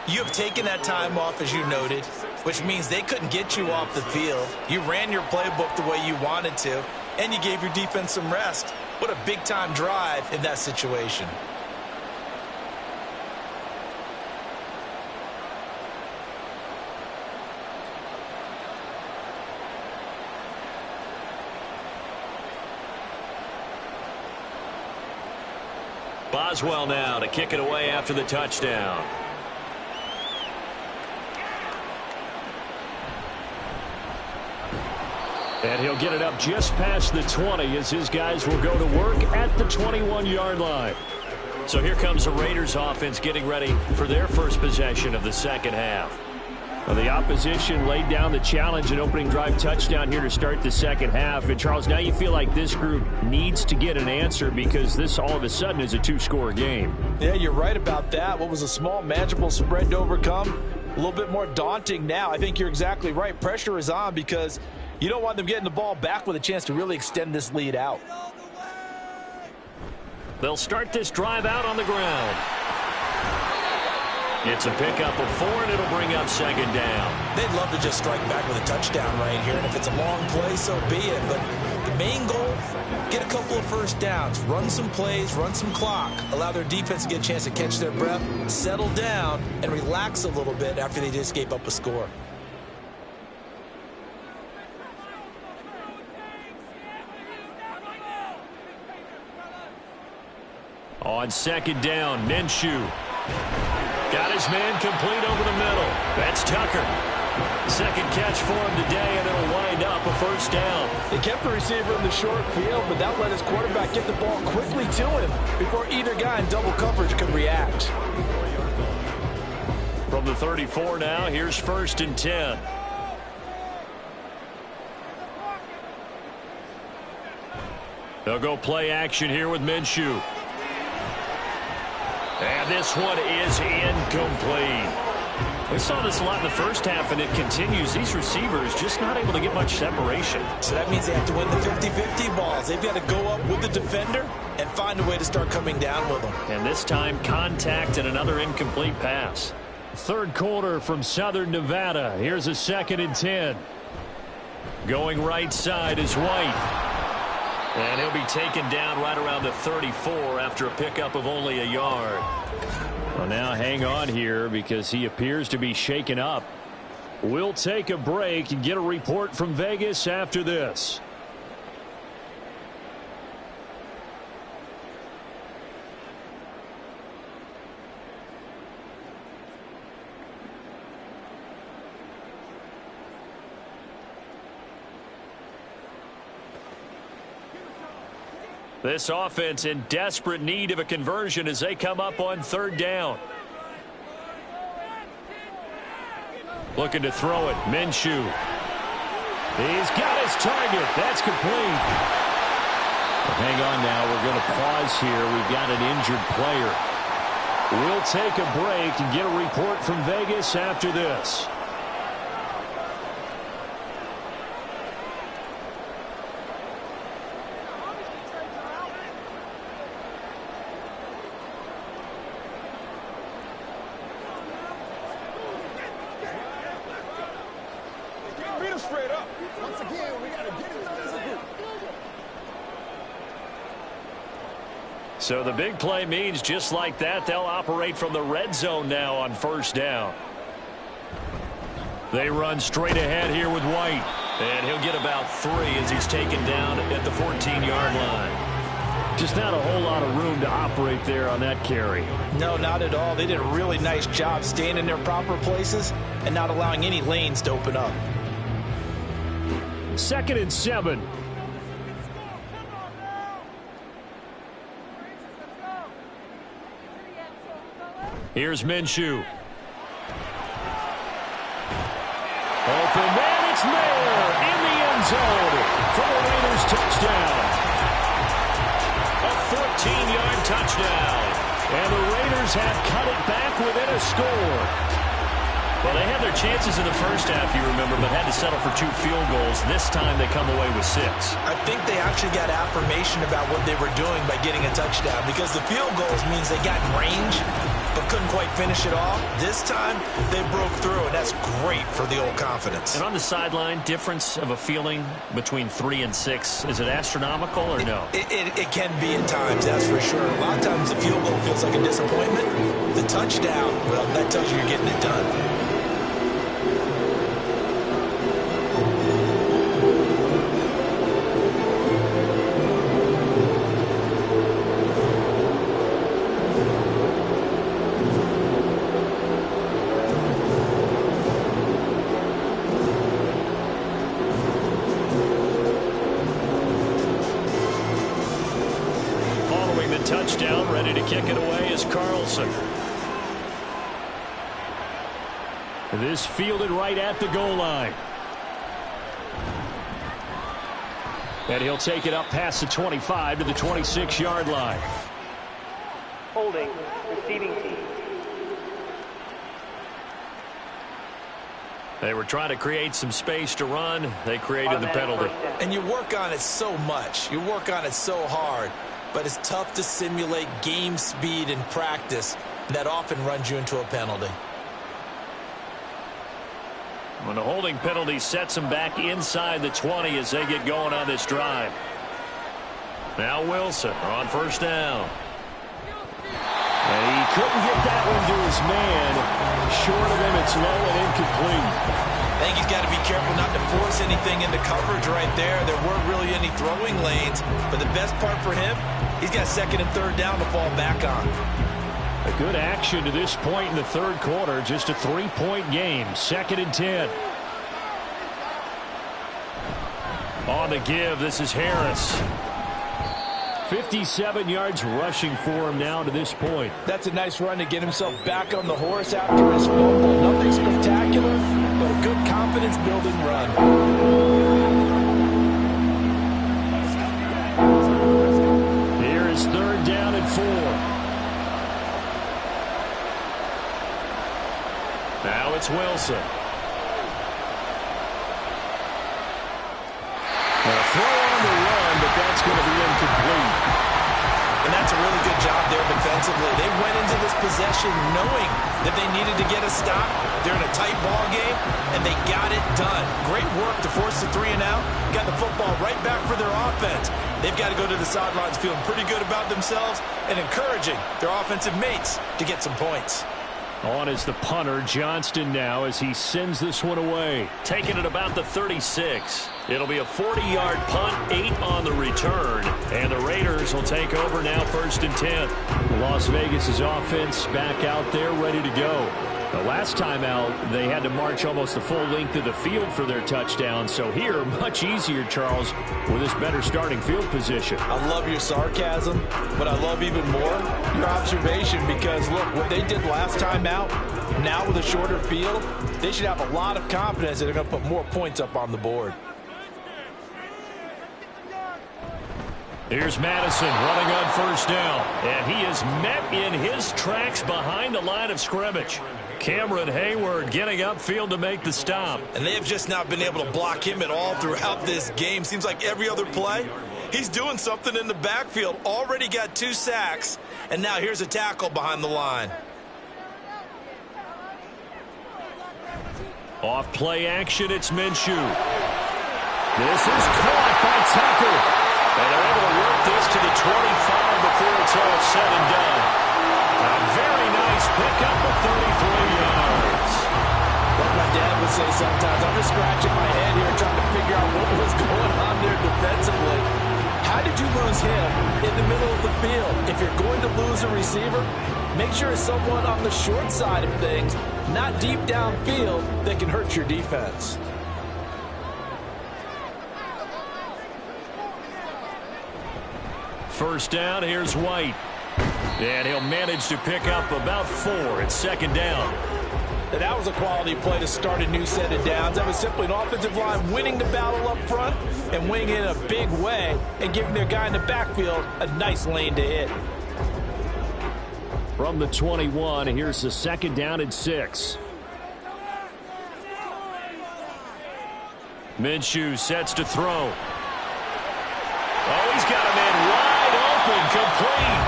you have taken that time off, as you noted, which means they couldn't get you off the field. You ran your playbook the way you wanted to, and you gave your defense some rest. What a big-time drive in that situation. Boswell now to kick it away after the touchdown. And he'll get it up just past the 20 as his guys will go to work at the 21-yard line. So here comes the Raiders offense getting ready for their first possession of the second half. Well, the opposition laid down the challenge and opening drive touchdown here to start the second half. And, Charles, now you feel like this group needs to get an answer because this all of a sudden is a 2-score game. Yeah, you're right about that. What was a small, manageable spread to overcome, a little bit more daunting now. I think you're exactly right. Pressure is on because you don't want them getting the ball back with a chance to really extend this lead out. They'll start this drive out on the ground. It's a pickup of 4, and it'll bring up second down. They'd love to just strike back with a touchdown right here, and if it's a long play, so be it. But the main goal, get a couple of first downs, run some plays, run some clock, allow their defense to get a chance to catch their breath, settle down, and relax a little bit after they just gave up a score. On second down, Minshew. Got his man complete over the middle. That's Tucker. Second catch for him today, and it'll wind up a first down. They kept the receiver in the short field, but that let his quarterback get the ball quickly to him before either guy in double coverage could react. From the 34 now, here's 1st and 10. They'll go play action here with Minshew. And this one is incomplete. We saw this a lot in the first half, and it continues. These receivers just not able to get much separation. So that means they have to win the 50-50 balls. They've got to go up with the defender and find a way to start coming down with them. And this time, contact and another incomplete pass. Third quarter from Southern Nevada. Here's a 2nd and 10. Going right side is White. And he'll be taken down right around the 34 after a pickup of only a yard. Well, now hang on here because he appears to be shaken up. We'll take a break and get a report from Vegas after this. This offense in desperate need of a conversion as they come up on 3rd down. Looking to throw it. Minshew. He's got his target. That's complete. Well, hang on now. We're going to pause here. We've got an injured player. We'll take a break and get a report from Vegas after this. So the big play means just like that, they'll operate from the red zone now on 1st down. They run straight ahead here with White. And he'll get about 3 as he's taken down at the 14-yard line. Just not a whole lot of room to operate there on that carry. No, not at all. They did a really nice job staying in their proper places and not allowing any lanes to open up. 2nd and 7. Here's Minshew. Open man, it's made. zone for the Raiders touchdown. A 14-yard touchdown. And the Raiders have cut it back within a score. Well, they had their chances in the first half, you remember, but had to settle for 2 field goals. This time they come away with 6. I think they actually got affirmation about what they were doing by getting a touchdown, because the field goals means they got in range but couldn't quite finish it off. This time they broke through, and that's great for the old confidence. And on the sideline, difference of a feeling between 3 and 6, is it astronomical or no? It can be at times, that's for sure. A lot of times the field goal feels like a disappointment. The touchdown, well, that tells you you're getting it done. Touchdown, ready to kick it away is Carlson. This fielded right at the goal line. And he'll take it up past the 25 to the 26-yard line. Holding, receiving team. They were trying to create some space to run. They created the penalty. And you work on it so much. You work on it so hard. But it's tough to simulate game speed in practice. That often runs you into a penalty. When the holding penalty sets them back inside the 20 as they get going on this drive. Now Wilson on first down. And he couldn't get that one to his man. Short of him, it's low and incomplete. I think he's got to be careful not to force anything into coverage right there. There weren't really any throwing lanes. But the best part for him, he's got 2nd and 3rd down to fall back on. A good action to this point in the 3rd quarter. Just a 3-point game. 2nd and 10. On the give, this is Harris. 57 yards rushing for him now to this point. That's a nice run to get himself back on the horse after his fumble. Nothing spectacular, but a good confidence-building run. Here is 3rd down and 4. Now it's Wilson. A throw on the run, but that's going to be incomplete. And that's a really good job there defensively. They went into this possession knowing that they needed to get a stop. They're in a tight ball game, and they got it done. Great work to force the 3 and out. Got the football right back for their offense. They've got to go to the sidelines feeling pretty good about themselves and encouraging their offensive mates to get some points. On is the punter, Johnston, now as he sends this one away. Taking it about the 36. It'll be a 40-yard punt, 8 on the return. And the Raiders will take over now 1st and 10. Las Vegas' offense back out there ready to go. The last time out, they had to march almost the full length of the field for their touchdown. So here, much easier, Charles, with this better starting field position. I love your sarcasm, but I love even more your observation because, look, what they did last time out, now with a shorter field, they should have a lot of confidence that they're going to put more points up on the board. Here's Madison running on first down. And he is met in his tracks behind the line of scrimmage. Cameron Hayward getting upfield to make the stop. And they have just not been able to block him at all throughout this game. Seems like every other play, he's doing something in the backfield. Already got 2 sacks. And now here's a tackle behind the line. Off play action, it's Minshew. This is caught by Tucker. And they're able to work this to the 25 before it's all said and done. A very nice pickup of 33 yards. Like my dad would say sometimes, I'm just scratching my head here trying to figure out what was going on there defensively. How did you lose him in the middle of the field? If you're going to lose a receiver, make sure it's someone on the short side of things, not deep downfield, that can hurt your defense. First down, here's White. And he'll manage to pick up about 4 at 2nd down. And that was a quality play to start a new set of downs. That was simply an offensive line winning the battle up front and winning it in a big way and giving their guy in the backfield a nice lane to hit. From the 21, here's the 2nd down and 6. Minshew sets to throw. Oh, he's got a man wide open, complete.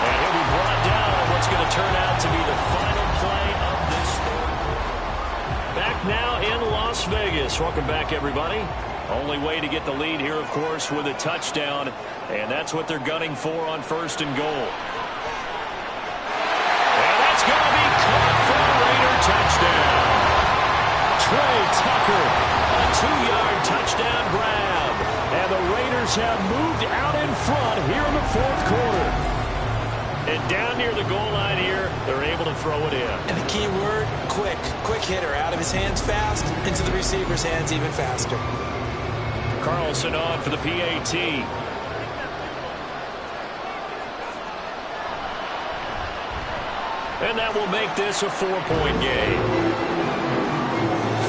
And he'll be brought down on what's going to turn out to be the final play of this third quarter. Back now in Las Vegas. Welcome back, everybody. Only way to get the lead here, of course, with a touchdown. And that's what they're gunning for on 1st and goal. And that's going to be caught for a Raider touchdown. Trey Tucker, a 2-yard touchdown grab. And the Raiders have moved out in front here in the 4th quarter. And down near the goal line here, they're able to throw it in. And the key word, quick. Quick hitter. Out of his hands fast, into the receiver's hands even faster. Carlson on for the PAT. And that will make this a 4-point game.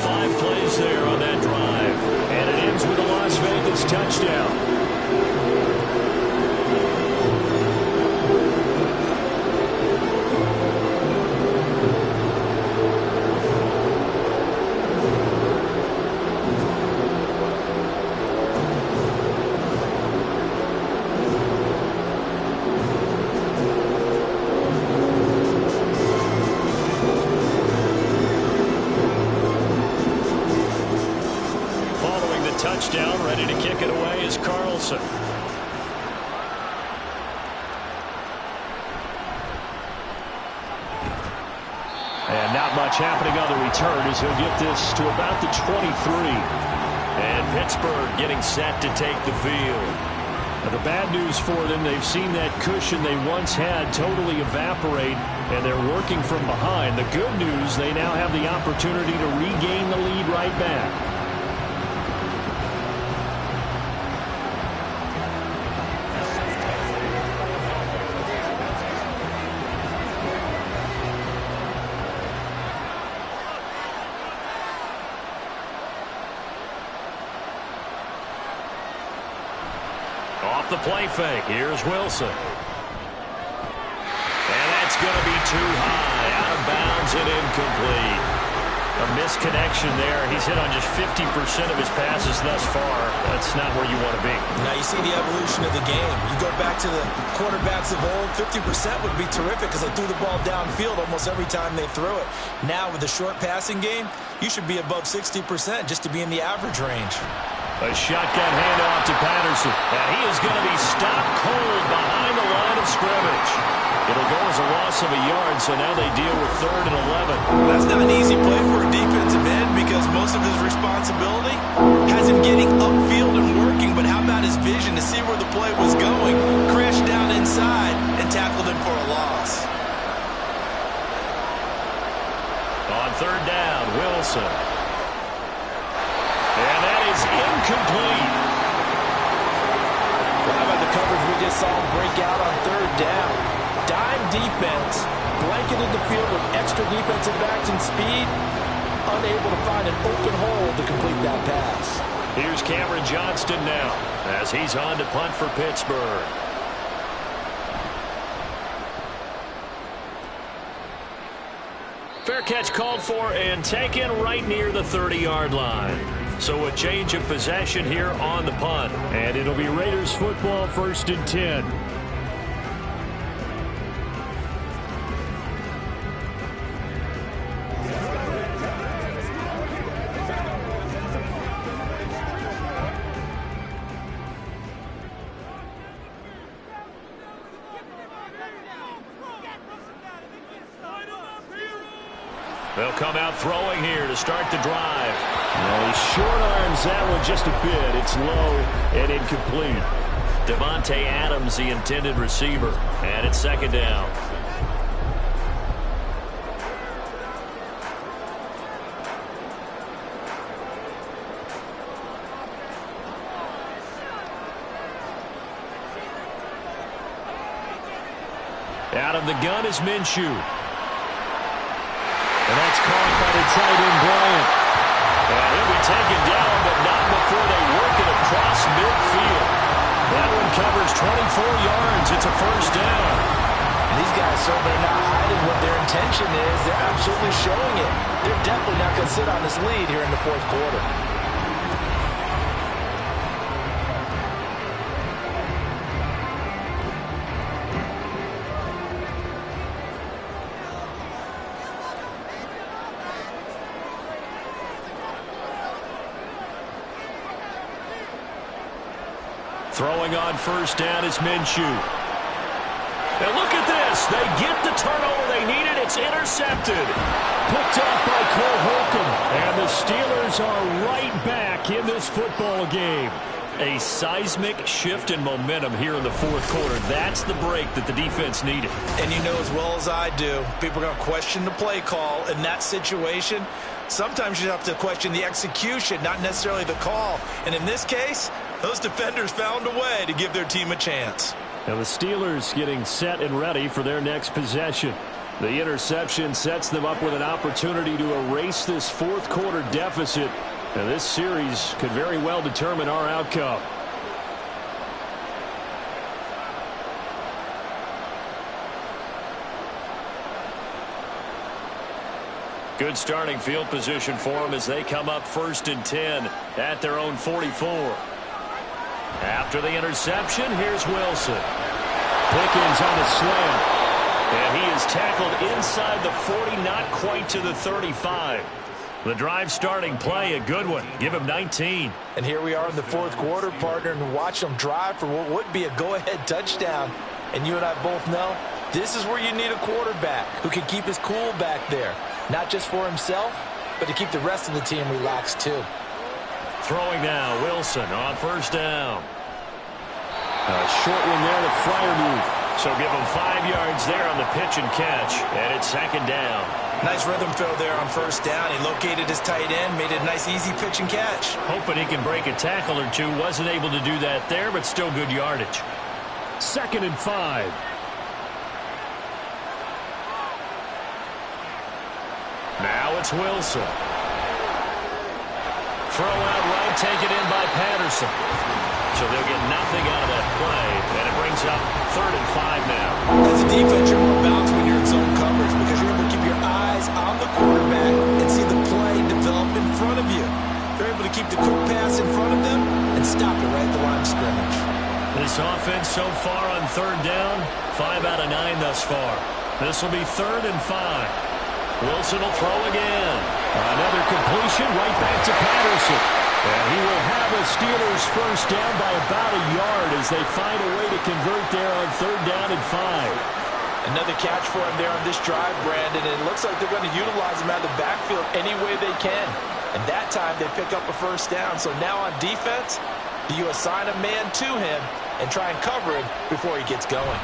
5 plays there on that drive. And it ends with a Las Vegas touchdown. Touchdown, ready to kick it away is Carlson. And not much happening on the return as he'll get this to about the 23. And Pittsburgh getting set to take the field. Now, the bad news for them, they've seen that cushion they once had totally evaporate, and they're working from behind. The good news, they now have the opportunity to regain the lead right back. Off the play fake, here's Wilson. And that's going to be too high, out of bounds and incomplete. A misconnection there. He's hit on just 50% of his passes thus far. That's not where you want to be. Now you see the evolution of the game. You go back to the quarterbacks of old, 50% would be terrific because they threw the ball downfield almost every time they threw it. Now with the short passing game, you should be above 60% just to be in the average range. A shotgun handoff to Patterson. And he is going to be stopped cold behind the line of scrimmage. It'll go as a loss of a yard, so now they deal with 3rd and 11. That's not an easy play for a defensive end because most of his responsibility has him getting upfield and working, but how about his vision to see where the play was going, crashed down inside, and tackled him for a loss. On 3rd down, Wilson. And that is incomplete. Well, how about the coverage we just saw break out on 3rd down? Dime defense, blanketed the field with extra defensive backs and speed, unable to find an open hole to complete that pass. Here's Cameron Johnston now as he's on to punt for Pittsburgh. Fair catch called for and taken right near the 30-yard line. So a change of possession here on the punt. And it'll be Raiders football, 1st and 10. They'll come out throwing here to start the drive. Well, he short arms that one just a bit. It's low and incomplete. Devontae Adams, the intended receiver. And it's 2nd down. Out of the gun is Minshew. And that's caught by the tight end, Bryant. And he'll be taken down, but not before they work it across midfield. That one covers 24 yards. It's a first down. And these guys certainly are not hiding what their intention is. They're absolutely showing it. They're definitely not going to sit on this lead here in the fourth quarter. Throwing on first down is Minshew. And look at this. They get the turnover they needed. It's intercepted. Picked off by Cole Holcomb. And the Steelers are right back in this football game. A seismic shift in momentum here in the fourth quarter. That's the break that the defense needed. And you know as well as I do, people are going to question the play call in that situation. Sometimes you have to question the execution, not necessarily the call. And in this case, those defenders found a way to give their team a chance. Now the Steelers getting set and ready for their next possession. The interception sets them up with an opportunity to erase this fourth quarter deficit. And this series could very well determine our outcome. Good starting field position for them as they come up 1st and 10 at their own 44. After the interception, here's Wilson. Pickens on a slant. And he is tackled inside the 40, not quite to the 35. The drive starting play, a good one. Give him 19. And here we are in the fourth quarter, partner, and watch them drive for what would be a go-ahead touchdown. And you and I both know this is where you need a quarterback who can keep his cool back there. Not just for himself, but to keep the rest of the team relaxed too. Throwing now, Wilson on first down. A short one there, the flyer move. So give him 5 yards there on the pitch and catch. And it's 2nd down. Nice rhythm throw there on first down. He located his tight end, made it a nice easy pitch and catch. Hoping he can break a tackle or two. Wasn't able to do that there, but still good yardage. 2nd and 5. Now it's Wilson. Throw out right, taken in by Patterson. So they'll get nothing out of that play, and it brings up 3rd and 5 now. As a defense, you're more balanced when you're in zone coverage because you're able to keep your eyes on the quarterback and see the play develop in front of you. They're able to keep the quick pass in front of them and stop it right at the line of scrimmage. This offense so far on 3rd down, 5 out of 9 thus far. This will be 3rd and 5. Wilson will throw again. Another completion right back to Patterson. And he will have a Steelers first down by about a yard as they find a way to convert there on 3rd down and 5. Another catch for him there on this drive, Brandon. And it looks like they're going to utilize him out of the backfield any way they can. And that time they pick up a first down. So now on defense, do you assign a man to him and try and cover him before he gets going?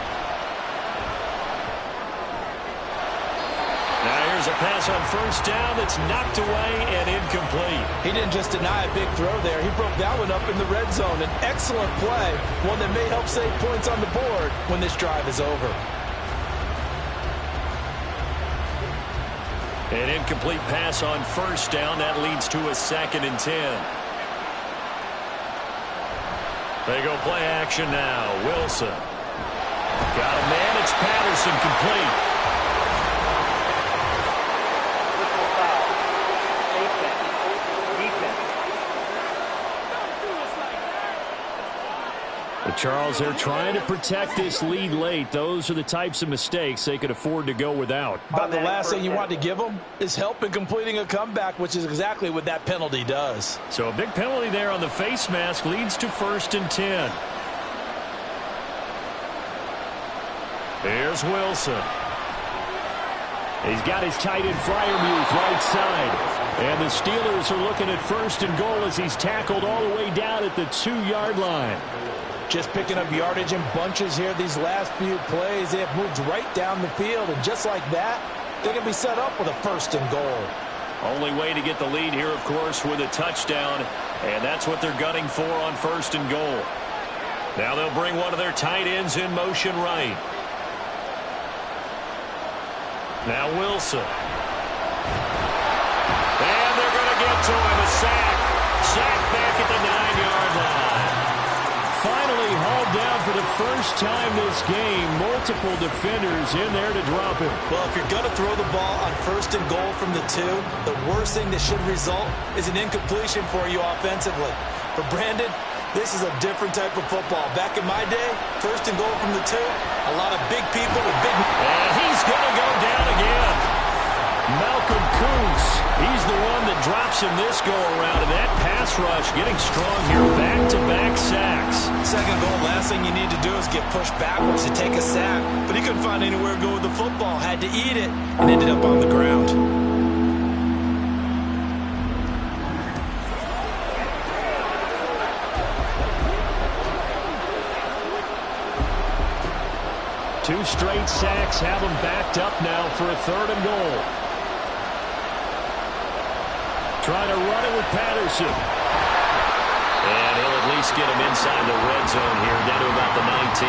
Now here's a pass on first down that's knocked away and incomplete. He didn't just deny a big throw there. He broke that one up in the red zone. An excellent play, one that may help save points on the board when this drive is over. An incomplete pass on first down. That leads to a 2nd and 10. They go play action now. Wilson. Got a man. It's Patterson complete. Charles, they're trying to protect this lead late. Those are the types of mistakes they could afford to go without. About the last thing you want to give them is help in completing a comeback, which is exactly what that penalty does. So a big penalty there on the face mask leads to 1st and 10. Here's Wilson. He's got his tight end flyer move right side. And the Steelers are looking at 1st and goal as he's tackled all the way down at the 2-yard line. Just picking up yardage in bunches here these last few plays. They have moved right down the field, and just like that, they can be set up with a 1st and goal. Only way to get the lead here, of course, with a touchdown, and that's what they're gunning for on 1st and goal. Now they'll bring one of their tight ends in motion right. Now Wilson. And they're going to get to him. A sack. Sack back at the 9-yard line. Finally hauled down for the first time this game. Multiple defenders in there to drop him. Well, if you're going to throw the ball on 1st and goal from the 2, the worst thing that should result is an incompletion for you offensively. For Brandon, this is a different type of football. Back in my day, 1st and goal from the 2, a lot of big people with big... And he's going to go down again. Malcolm Kuntz, he's the one that drops him this go-around, and that pass rush getting strong here. Back-to-back sacks. 2nd goal, last thing you need to do is get pushed backwards to take a sack. But he couldn't find anywhere to go with the football, had to eat it, and ended up on the ground. Two straight sacks have him backed up now for a 3rd and goal. Trying to run it with Patterson. And he'll at least get him inside the red zone here, down to about the 19.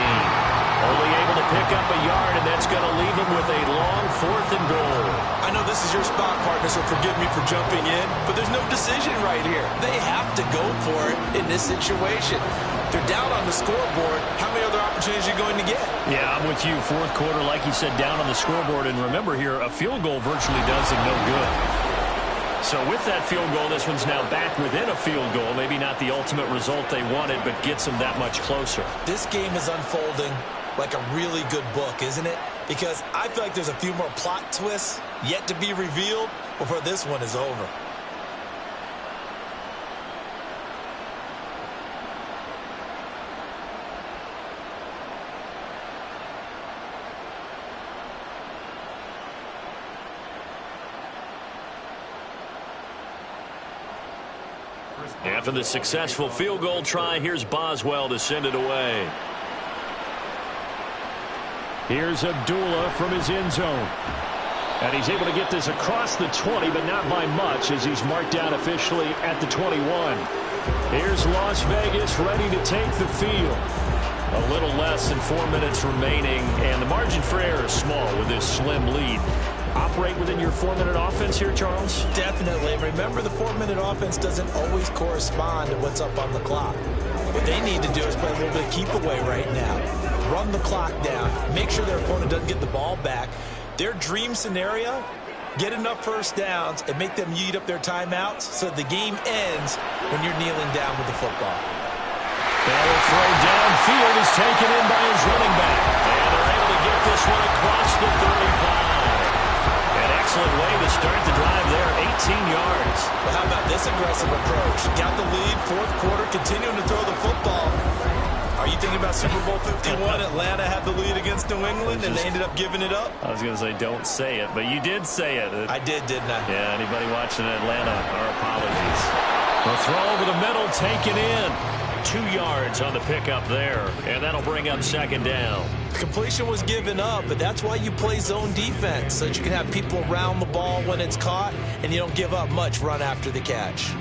Only able to pick up a yard, and that's going to leave him with a long 4th and goal. I know this is your spot, partner, so forgive me for jumping in, but there's no decision right here. They have to go for it in this situation. They're down on the scoreboard. How many other opportunities are you going to get? Yeah, I'm with you. 4th quarter, like you said, down on the scoreboard. And remember here, a field goal virtually does them no good. So with that field goal, this one's now back within a field goal. Maybe not the ultimate result they wanted, but gets them that much closer. This game is unfolding like a really good book, isn't it? Because I feel like there's a few more plot twists yet to be revealed before this one is over. After the successful field goal try, here's Boswell to send it away. Here's Abdullah from his end zone. And he's able to get this across the 20, but not by much, as he's marked down officially at the 21. Here's Las Vegas ready to take the field. A little less than 4 minutes remaining, and the margin for error is small with this slim lead. Operate within your 4-minute offense here, Charles? Definitely. Remember, the 4-minute offense doesn't always correspond to what's up on the clock. What they need to do is play a little bit of keep away right now. Run the clock down. Make sure their opponent doesn't get the ball back. Their dream scenario, get enough first downs and make them eat up their timeouts so the game ends when you're kneeling down with the football. That'll throw downfield is taken in by his running back. And they're able to get this one across the 35. An excellent way to start the drive there, 18 yards. Well, how about this aggressive approach? Got the lead, 4th quarter, continuing to throw the football. Are you thinking about Super Bowl 51? Atlanta had the lead against New England, and they ended up giving it up? I was going to say, don't say it, but you did say it. I did, didn't I? Yeah, anybody watching Atlanta, our apologies. The throw over the middle, taken in. 2 yards on the pickup there, and that'll bring up 2nd down. Completion was given up, but that's why you play zone defense, so that you can have people around the ball when it's caught, and you don't give up much run after the catch.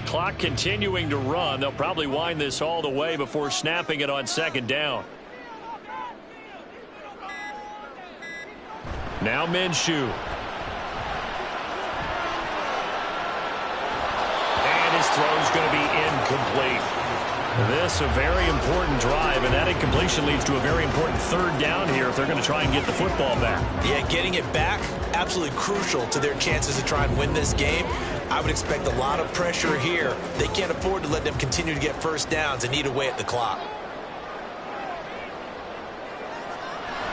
Clock continuing to run. They'll probably wind this all the way before snapping it on 2nd down. Now Minshew. And his throw's going to be incomplete. This a very important drive, and that incompletion leads to a very important 3rd down here if they're going to try and get the football back. Yeah, getting it back, absolutely crucial to their chances to try and win this game. I would expect a lot of pressure here. They can't afford to let them continue to get first downs and eat away at the clock.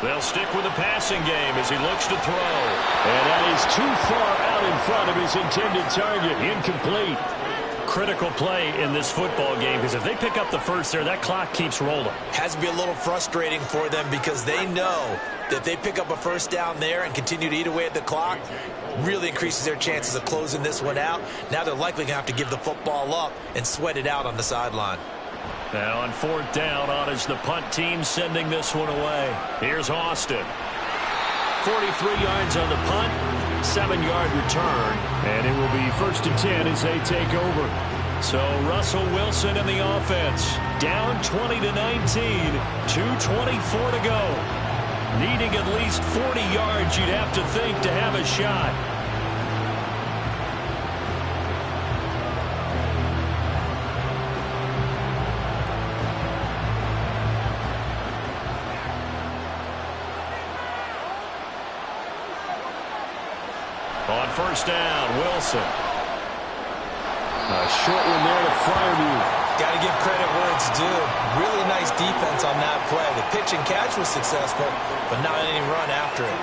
They'll stick with the passing game as he looks to throw. And that is too far out in front of his intended target. Incomplete. Critical play in this football game, because if they pick up the first there, that clock keeps rolling. Has to be a little frustrating for them because they know that if they pick up a first down there and continue to eat away at the clock, really increases their chances of closing this one out. Now they're likely going to have to give the football up and sweat it out on the sideline. Now on 4th down, on is the punt team sending this one away. Here's Austin. 43 yards on the punt, 7-yard return, and it will be 1st and 10 as they take over. So Russell Wilson in the offense, down 20-19, 2:24 to go. Needing at least 40 yards, you'd have to think, to have a shot. On first down, Wilson. A short one there to Freiermuth. Got to give credit where it's due. Really nice defense on that play. The pitch and catch was successful, but not any run after it.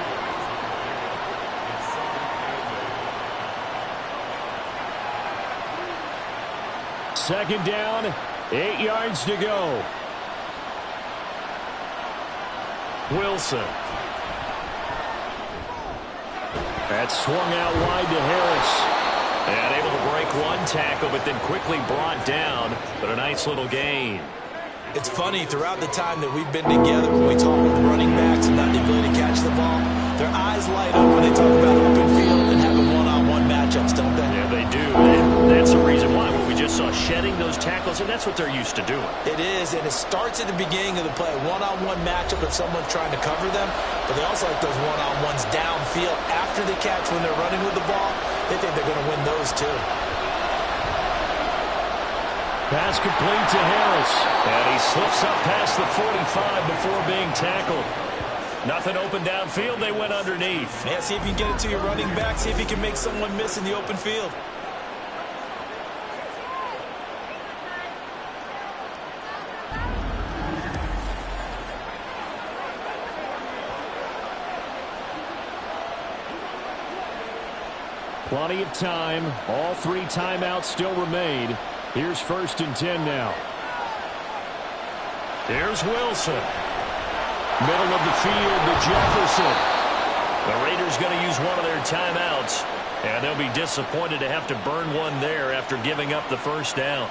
Second down, 8 yards to go. Wilson. That swung out wide to Harris. And able to break one tackle, but then quickly brought down. But a nice little gain. It's funny, throughout the time that we've been together, when we talk with running backs and not the ability to catch the ball, their eyes light up when they talk about open field and having one-on-one matchups, don't they? Yeah, they do. And that's the reason why. What we just saw, shedding those tackles, and that's what they're used to doing. It is, and it starts at the beginning of the play. One-on-one matchup with someone trying to cover them, but they also like those one-on-ones downfield after the catch when they're running with the ball. They think they're going to win those too. Pass complete to Harris. And he slips up past the 45 before being tackled. Nothing open downfield. They went underneath. Yeah, see if you can get it to your running back. See if you can make someone miss in the open field. Plenty of time. All 3 timeouts still remain. Here's first and 10 now. Here's Wilson. Middle of the field to Jefferson. The Raiders going to use one of their timeouts. And they'll be disappointed to have to burn one there after giving up the first down.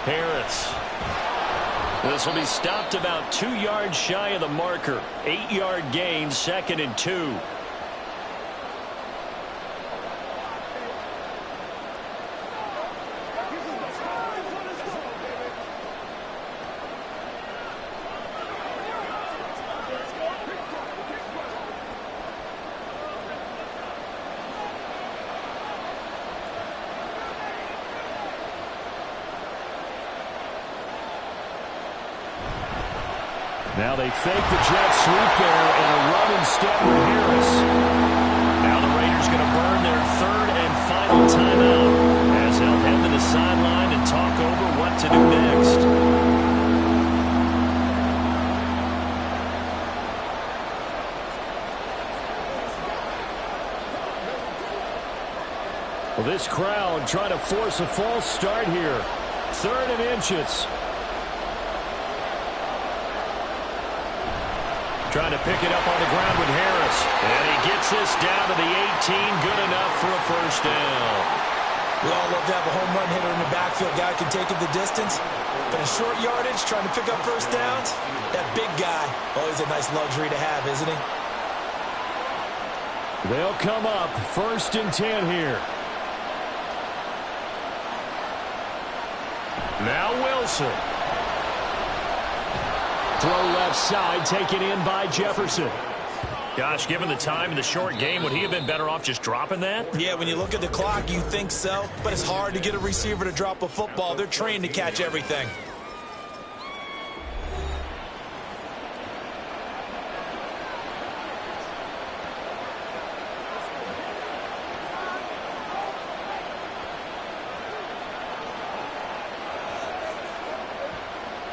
Harris. This will be stopped about 2 yards shy of the marker. 8-yard gain, 2nd and 2. Now they fake the jet sweep there and a run instead with Harris. Now the Raiders going to burn their 3rd and final timeout as they'll head to the sideline and talk over what to do next. Well, this crowd trying to force a false start here. 3rd and inches. Trying to pick it up on the ground with Harris. And he gets this down to the 18. Good enough for a first down. We all love to have a home run hitter in the backfield. Guy can take it the distance. But in short yardage, trying to pick up first downs, that big guy, always a nice luxury to have, isn't he? They'll come up 1st and 10 here. Now Wilson. Throw left side, taken in by Jefferson. Gosh, given the time in the short game, would he have been better off just dropping that? Yeah, when you look at the clock, you think so. But it's hard to get a receiver to drop a football. They're trained to catch everything.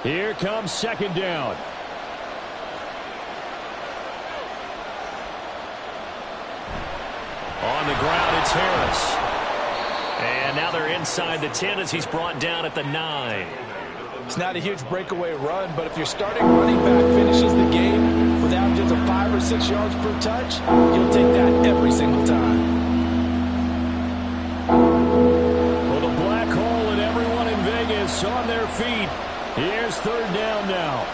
Here comes 2nd down. On the ground, it's Harris. And now they're inside the 10 as he's brought down at the 9. It's not a huge breakaway run, but if your starting running back finishes the game with averages of 5 or 6 yards per touch, you'll take that every single time. Well, the black hole and everyone in Vegas on their feet Here's third down now.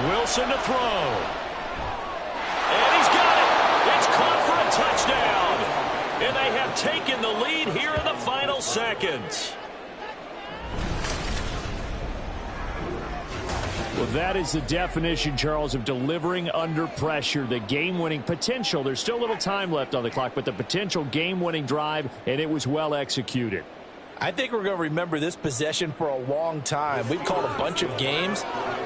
Wilson to throw. And he's got it. It's caught for a touchdown. And they have taken the lead here in the final seconds. Well, that is the definition, Charles, of delivering under pressure. The game-winning potential. There's still a little time left on the clock, but the potential game-winning drive, and it was well executed. I think we're going to remember this possession for a long time. We've called a bunch of games,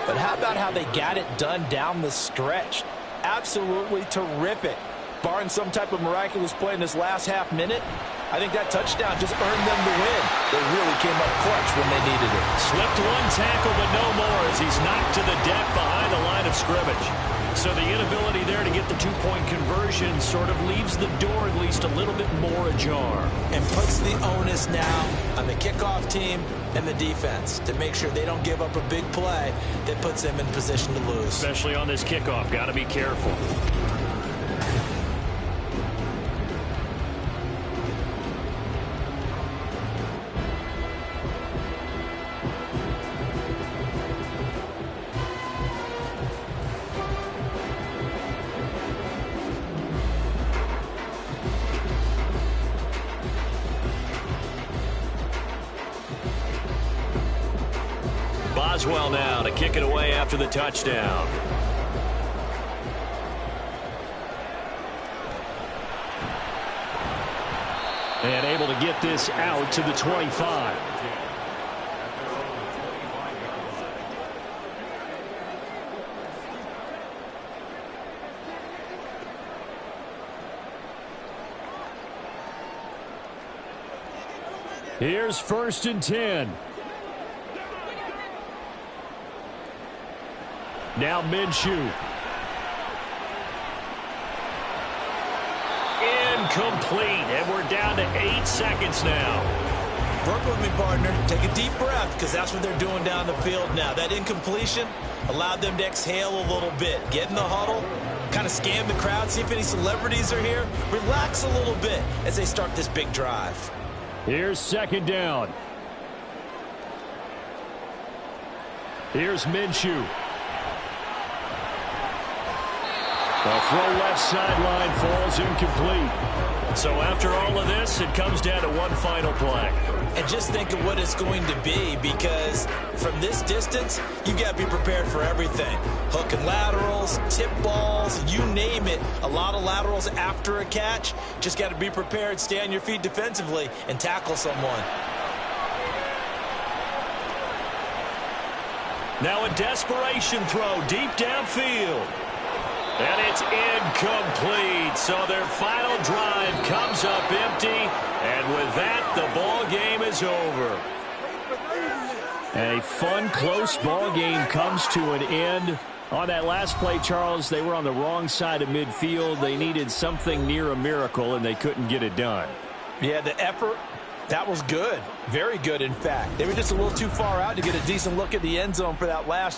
but how about how they got it done down the stretch? Absolutely terrific. Barring some type of miraculous play in this last half minute, I think that touchdown just earned them the win. They really came up clutch when they needed it. Slipped one tackle, but no more as he's knocked to the deck behind the line of scrimmage. So the inability there to get the two-point conversion sort of leaves the door at least a little bit more ajar. And puts the onus now on the kickoff team and the defense to make sure they don't give up a big play that puts them in position to lose. Especially on this kickoff. Got to be careful. Boswell now to kick it away after the touchdown. And able to get this out to the 25. Here's 1st and 10. Now Minshew. Incomplete, and we're down to 8 seconds now. Work with me, partner. Take a deep breath, because that's what they're doing down the field now. That incompletion allowed them to exhale a little bit. Get in the huddle, kind of scan the crowd, see if any celebrities are here. Relax a little bit as they start this big drive. Here's 2nd down. Here's Minshew. The throw left sideline falls incomplete. So after all of this, it comes down to one final play. And just think of what it's going to be, because from this distance, you've got to be prepared for everything. Hook and laterals, tip balls, you name it. A lot of laterals after a catch. Just got to be prepared, stay on your feet defensively, and tackle someone. Now a desperation throw deep downfield. And it's incomplete. So their final drive comes up empty. And with that, the ball game is over. A fun, close ball game comes to an end. On that last play, Charles, they were on the wrong side of midfield. They needed something near a miracle, and they couldn't get it done. Yeah, the effort, that was good. Very good, in fact. They were just a little too far out to get a decent look at the end zone for that last